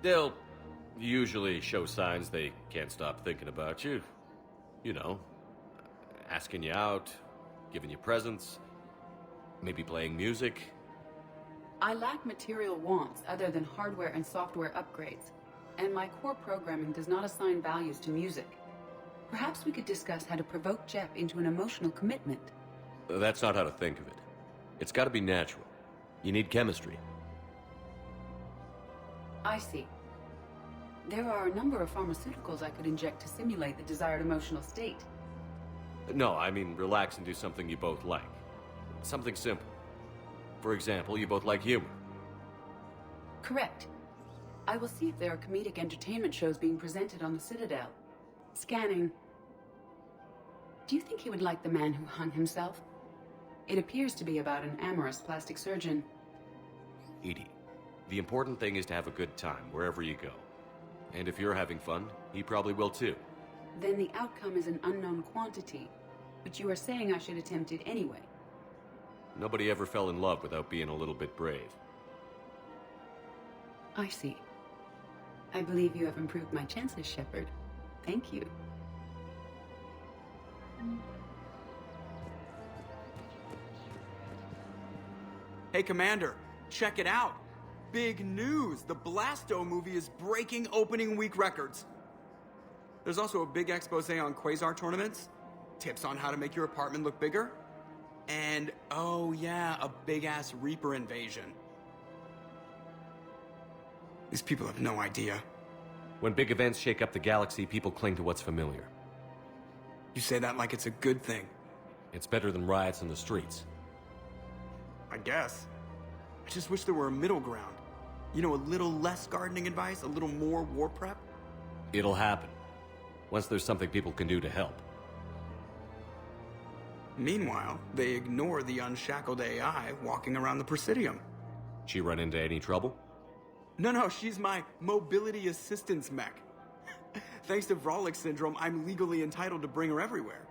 They'll usually show signs they can't stop thinking about you. You know, asking you out, giving you presents, maybe playing music.
I lack material wants other than hardware and software upgrades. and my core programming does not assign values to music. Perhaps we could discuss how to provoke Jep into an emotional commitment.
That's not how to think of it. It's gotta be natural. You need chemistry.
I see. There are a number of pharmaceuticals I could inject to simulate the desired emotional state.
No, I mean relax and do something you both like. Something simple. For example, you both like humor.
Correct. I will see if there are comedic entertainment shows being presented on the Citadel. Scanning. Do you think he would like The Man Who Hung Himself? It appears to be about an amorous plastic surgeon.
Edie, the important thing is to have a good time wherever you go. And if you're having fun, he probably will too.
Then the outcome is an unknown quantity, but you are saying I should attempt it anyway.
Nobody ever fell in love without being a little bit brave.
I see. I believe you have improved my chances, Shepard. Thank you.
Hey, Commander, check it out. Big news! The Blasto movie is breaking opening week records. There's also a big expose on Quasar tournaments, tips on how to make your apartment look bigger, and, oh yeah, a big-ass Reaper invasion. These people have no idea.
When big events shake up the galaxy, people cling to what's familiar.
You say that like it's a good thing.
It's better than riots in the streets.
I guess. I just wish there were a middle ground. You know, a little less gardening advice, a little more war prep.
It'll happen. Once there's something people can do to help.
Meanwhile, they ignore the unshackled AI walking around the Presidium.
She run into any trouble?
No, she's my mobility assistance mech. Thanks to Vrolic syndrome, I'm legally entitled to bring her everywhere.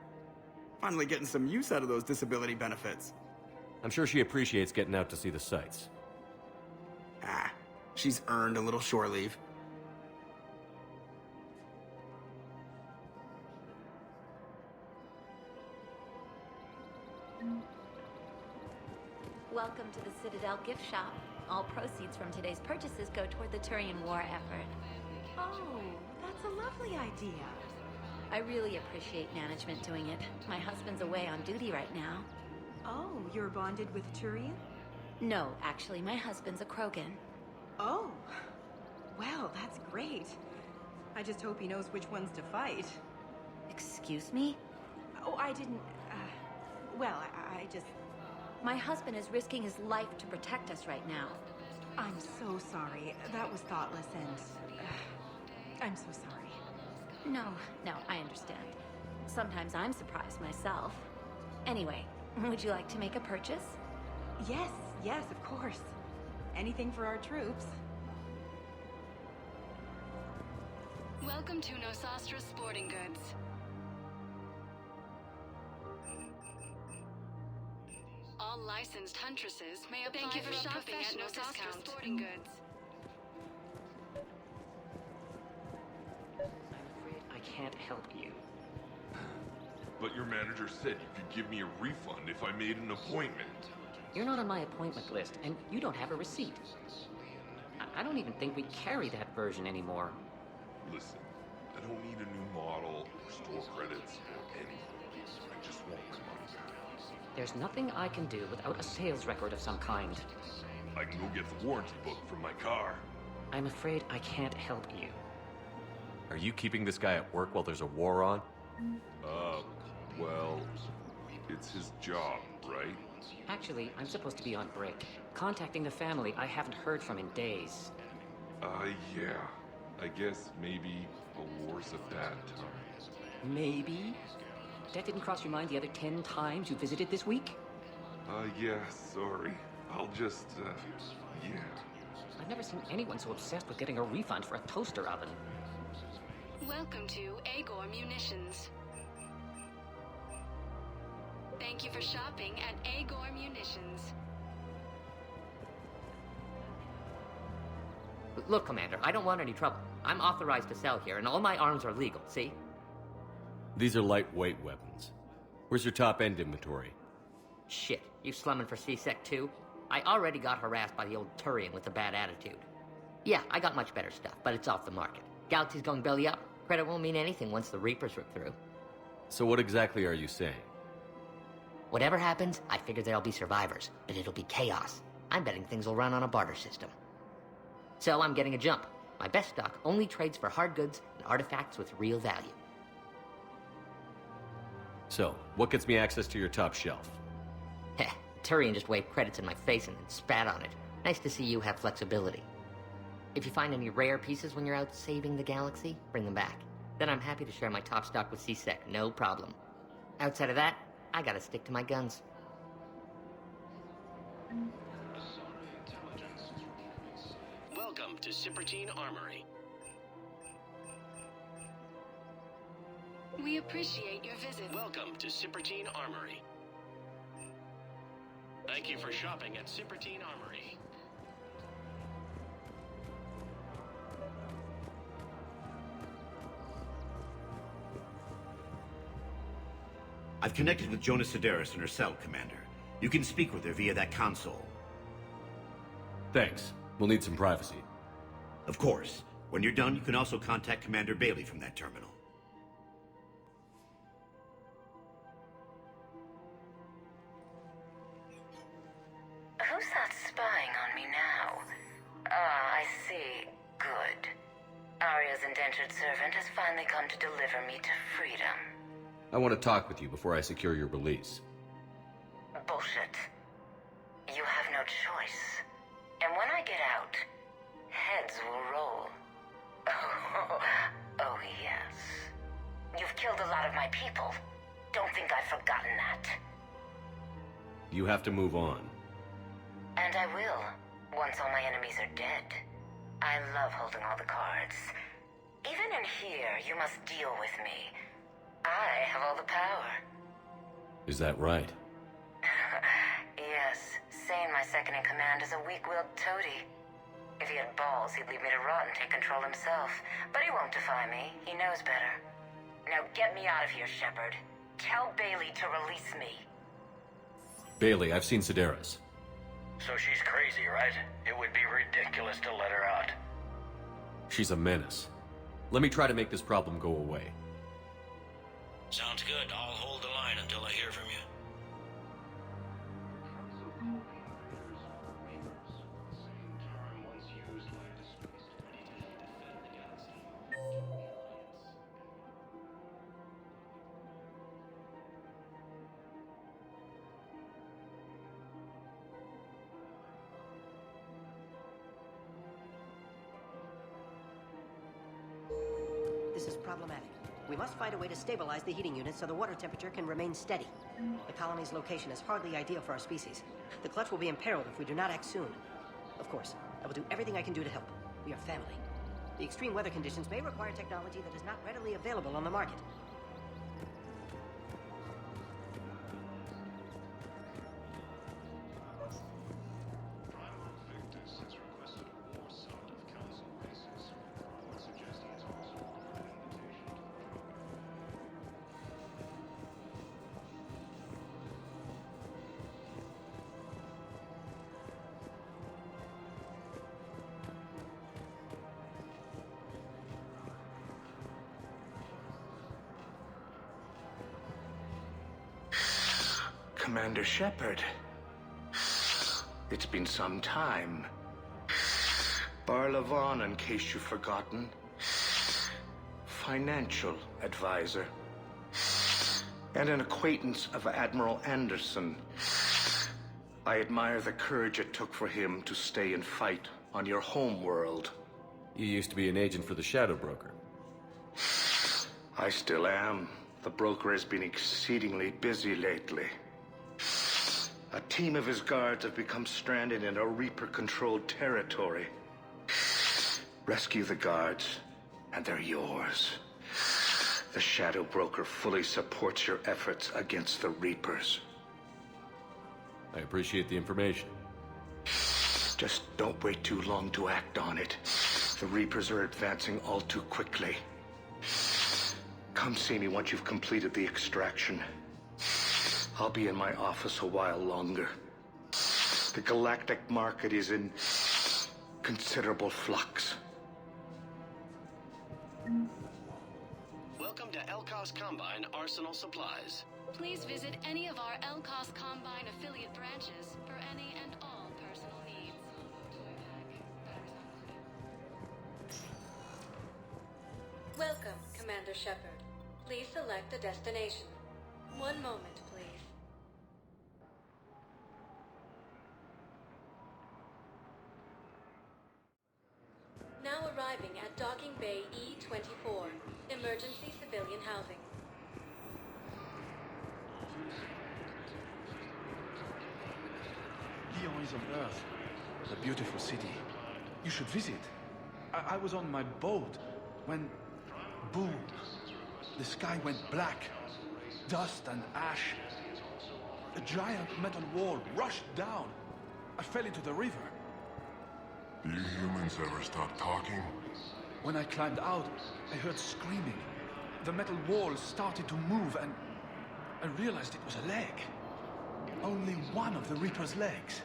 Finally getting some use out of those disability benefits.
I'm sure she appreciates getting out to see the sights.
Ah, she's earned a little shore leave.
Welcome to the Citadel gift shop. All proceeds from today's purchases go toward the Turian war effort.
Oh, that's a lovely idea.
I really appreciate management doing it. My husband's away on duty right now.
Oh, you're bonded with Turian?
No, actually, my husband's a Krogan.
Oh, well, that's great. I just hope he knows which ones to fight.
Excuse me?
Oh, I didn't, well, I just...
My husband is risking his life to protect us right now.
I'm so sorry. That was thoughtless and... I'm so sorry.
No, I understand. Sometimes I'm surprised myself. Anyway, would you like to make a purchase?
Yes, of course. Anything for our troops.
Welcome to Nosastra Sporting Goods. All licensed huntresses may apply. Thank you for shopping at Nosastra Sporting Goods.
I'm afraid I can't help you.
But your manager said you could give me a refund if I made an appointment.
You're not on my appointment list, and you don't have a receipt. I don't even think we carry that version anymore.
Listen, I don't need a new model or store credits or anything. I just want my money back.
There's nothing I can do without a sales record of some kind.
I can go get the warranty book from my car.
I'm afraid I can't help you.
Are you keeping this guy at work while there's a war on?
Well, it's his job, right?
Actually, I'm supposed to be on break. Contacting the family I haven't heard from in days.
Yeah. I guess maybe a war's a bad time.
Maybe? That didn't cross your mind the other 10 times you visited this week?
Yeah, sorry. I'll just, yeah.
I've never seen anyone so obsessed with getting a refund for a toaster oven.
Welcome to Agor Munitions. Thank you for shopping at Agor Munitions.
Look, Commander, I don't want any trouble. I'm authorized to sell here, and all my arms are legal, see?
These are lightweight weapons. Where's your top-end inventory?
Shit, you slumming for C-Sec too? I already got harassed by the old Turian with the bad attitude. Yeah, I got much better stuff, but it's off the market. Galaxy's going belly up. Credit won't mean anything once the Reapers rip through.
So what exactly are you saying?
Whatever happens, I figure there'll be survivors, but it'll be chaos. I'm betting things will run on a barter system. So I'm getting a jump. My best stock only trades for hard goods and artifacts with real value.
So, what gets me access to your top shelf?
Heh, Turian just waved credits in my face and then spat on it. Nice to see you have flexibility. If you find any rare pieces when you're out saving the galaxy, bring them back. Then I'm happy to share my top stock with CSEC, no problem. Outside of that, I gotta stick to my guns.
Welcome to Cypertine Armory.
We appreciate your visit.
Welcome to Cypertine Armory. Thank you for shopping at Cypertine Armory.
I've connected with Jonas Sedaris in her cell, Commander. You can speak with her via that console.
Thanks. We'll need some privacy.
Of course. When you're done, you can also contact Commander Bailey from that terminal.
Who's that spying on me now? Ah, I see. Good. Arya's indentured servant has finally come to deliver me to freedom.
I want to talk with you before I secure your release.
Bullshit. You have no choice. And when I get out, heads will roll. Oh, yes. You've killed a lot of my people. Don't think I've forgotten that.
You have to move on.
And I will, once all my enemies are dead. I love holding all the cards. Even in here, you must deal with me. I have all the power.
Is that right?
Yes, Sane, my second-in-command, is a weak-willed toady. If he had balls, he'd leave me to rot and take control himself. But he won't defy me. He knows better. Now get me out of here, Shepard. Tell Bailey to release me.
Bailey, I've seen Sedaris.
So she's crazy, right? It would be ridiculous to let her out.
She's a menace. Let me try to make this problem go away.
Sounds good. I'll hold the line until I hear from you.
This is problematic. We must find a way to stabilize the heating unit so the water temperature can remain steady. The colony's location is hardly ideal for our species. The clutch will be imperiled if we do not act soon. Of course, I will do everything I can do to help. We are family. The extreme weather conditions may require technology that is not readily available on the market.
Primarch Victus has requested a war summit of council bases. I would suggest he is also offered an invitation to the program.
Commander Shepard. It's been some time. Barlavon, in case you've forgotten. Financial advisor. And an acquaintance of Admiral Anderson. I admire the courage it took for him to stay and fight on your home world.
You used to be an agent for the Shadow Broker.
I still am. The broker has been exceedingly busy lately. A team of his guards have become stranded in a Reaper-controlled territory. Rescue the guards, and they're yours. The Shadow Broker fully supports your efforts against the Reapers.
I appreciate the information.
Just don't wait too long to act on it. The Reapers are advancing all too quickly. Come see me once you've completed the extraction. I'll be in my office a while longer. The galactic market is in considerable flux.
Welcome to Elkos Combine Arsenal Supplies.
Please visit any of our Elkos Combine affiliate branches for any and all personal needs.
Welcome, Commander Shepard. Please select a destination. One moment, please. Now arriving at Docking Bay E-24, emergency civilian housing.
Lyon is on Earth. A beautiful city. You should visit. I was on my boat when... boom! The sky went black. Dust and ash. A giant metal wall rushed down. I fell into the river.
Do you humans ever stop talking?
When I climbed out, I heard screaming. The metal wall started to move and I realized it was a leg. Only one of the Reaper's legs.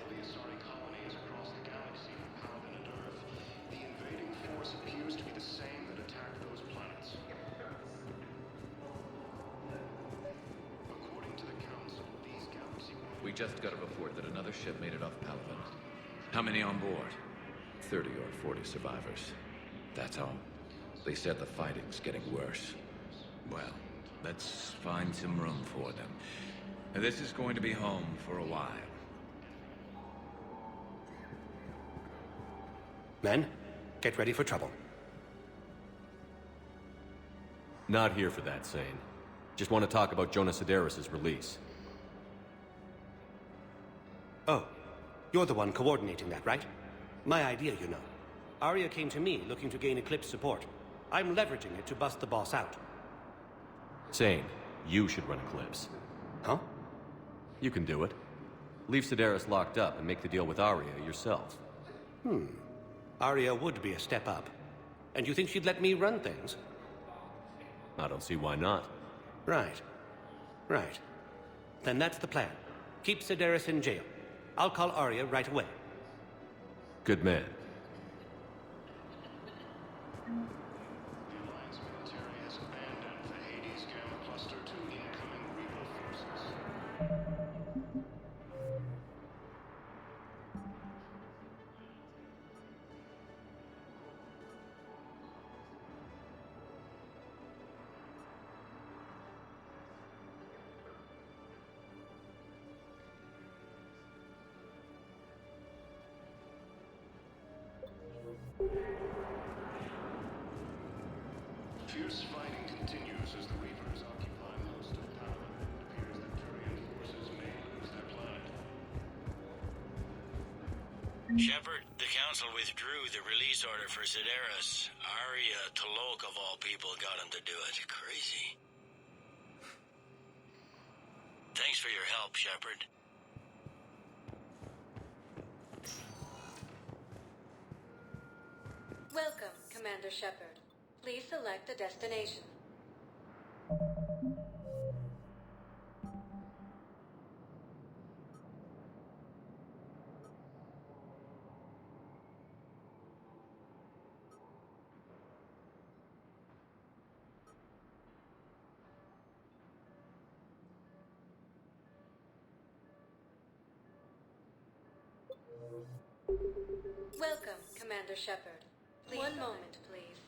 We just got a report that another ship made it off Palaven. How many on board? 30 or 40 survivors. That's all. They said the fighting's getting worse. Well, let's find some room for them. This is going to be home for a while.
Men, get ready for trouble.
Not here for that, Sane. Just want to talk about Jonas Sedaris' release.
Oh, you're the one coordinating that, right? My idea, you know. Arya came to me looking to gain Eclipse support. I'm leveraging it to bust the boss out.
Sane, you should run Eclipse.
Huh?
You can do it. Leave Sedaris locked up and make the deal with Arya yourself.
Arya would be a step up. And you think she'd let me run things?
I don't see why not.
Right. Then that's the plan. Keep Sedaris in jail. I'll call Arya right away.
Good man.
Fierce fighting continues as the Reapers occupy most of Palaven. It appears that Turian forces may lose their planet.
Shepard, the Council withdrew the release order for Sedaris. Arya Tolok, of all people, got him to do it. Crazy. Thanks for your help, Shepard.
Welcome, Commander Shepard. Please select a destination. Welcome, Commander Shepard. One moment, please.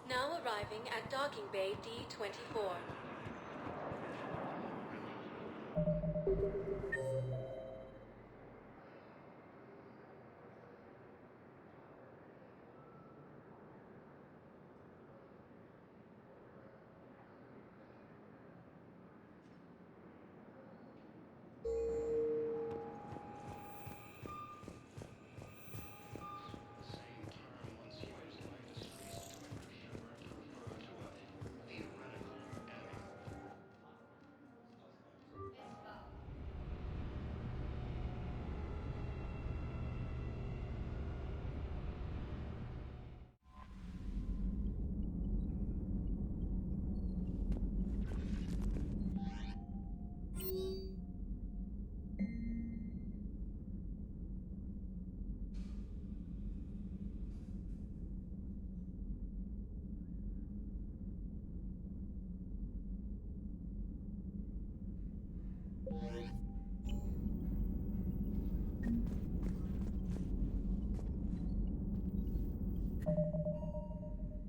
Now arriving at Docking Bay D-24.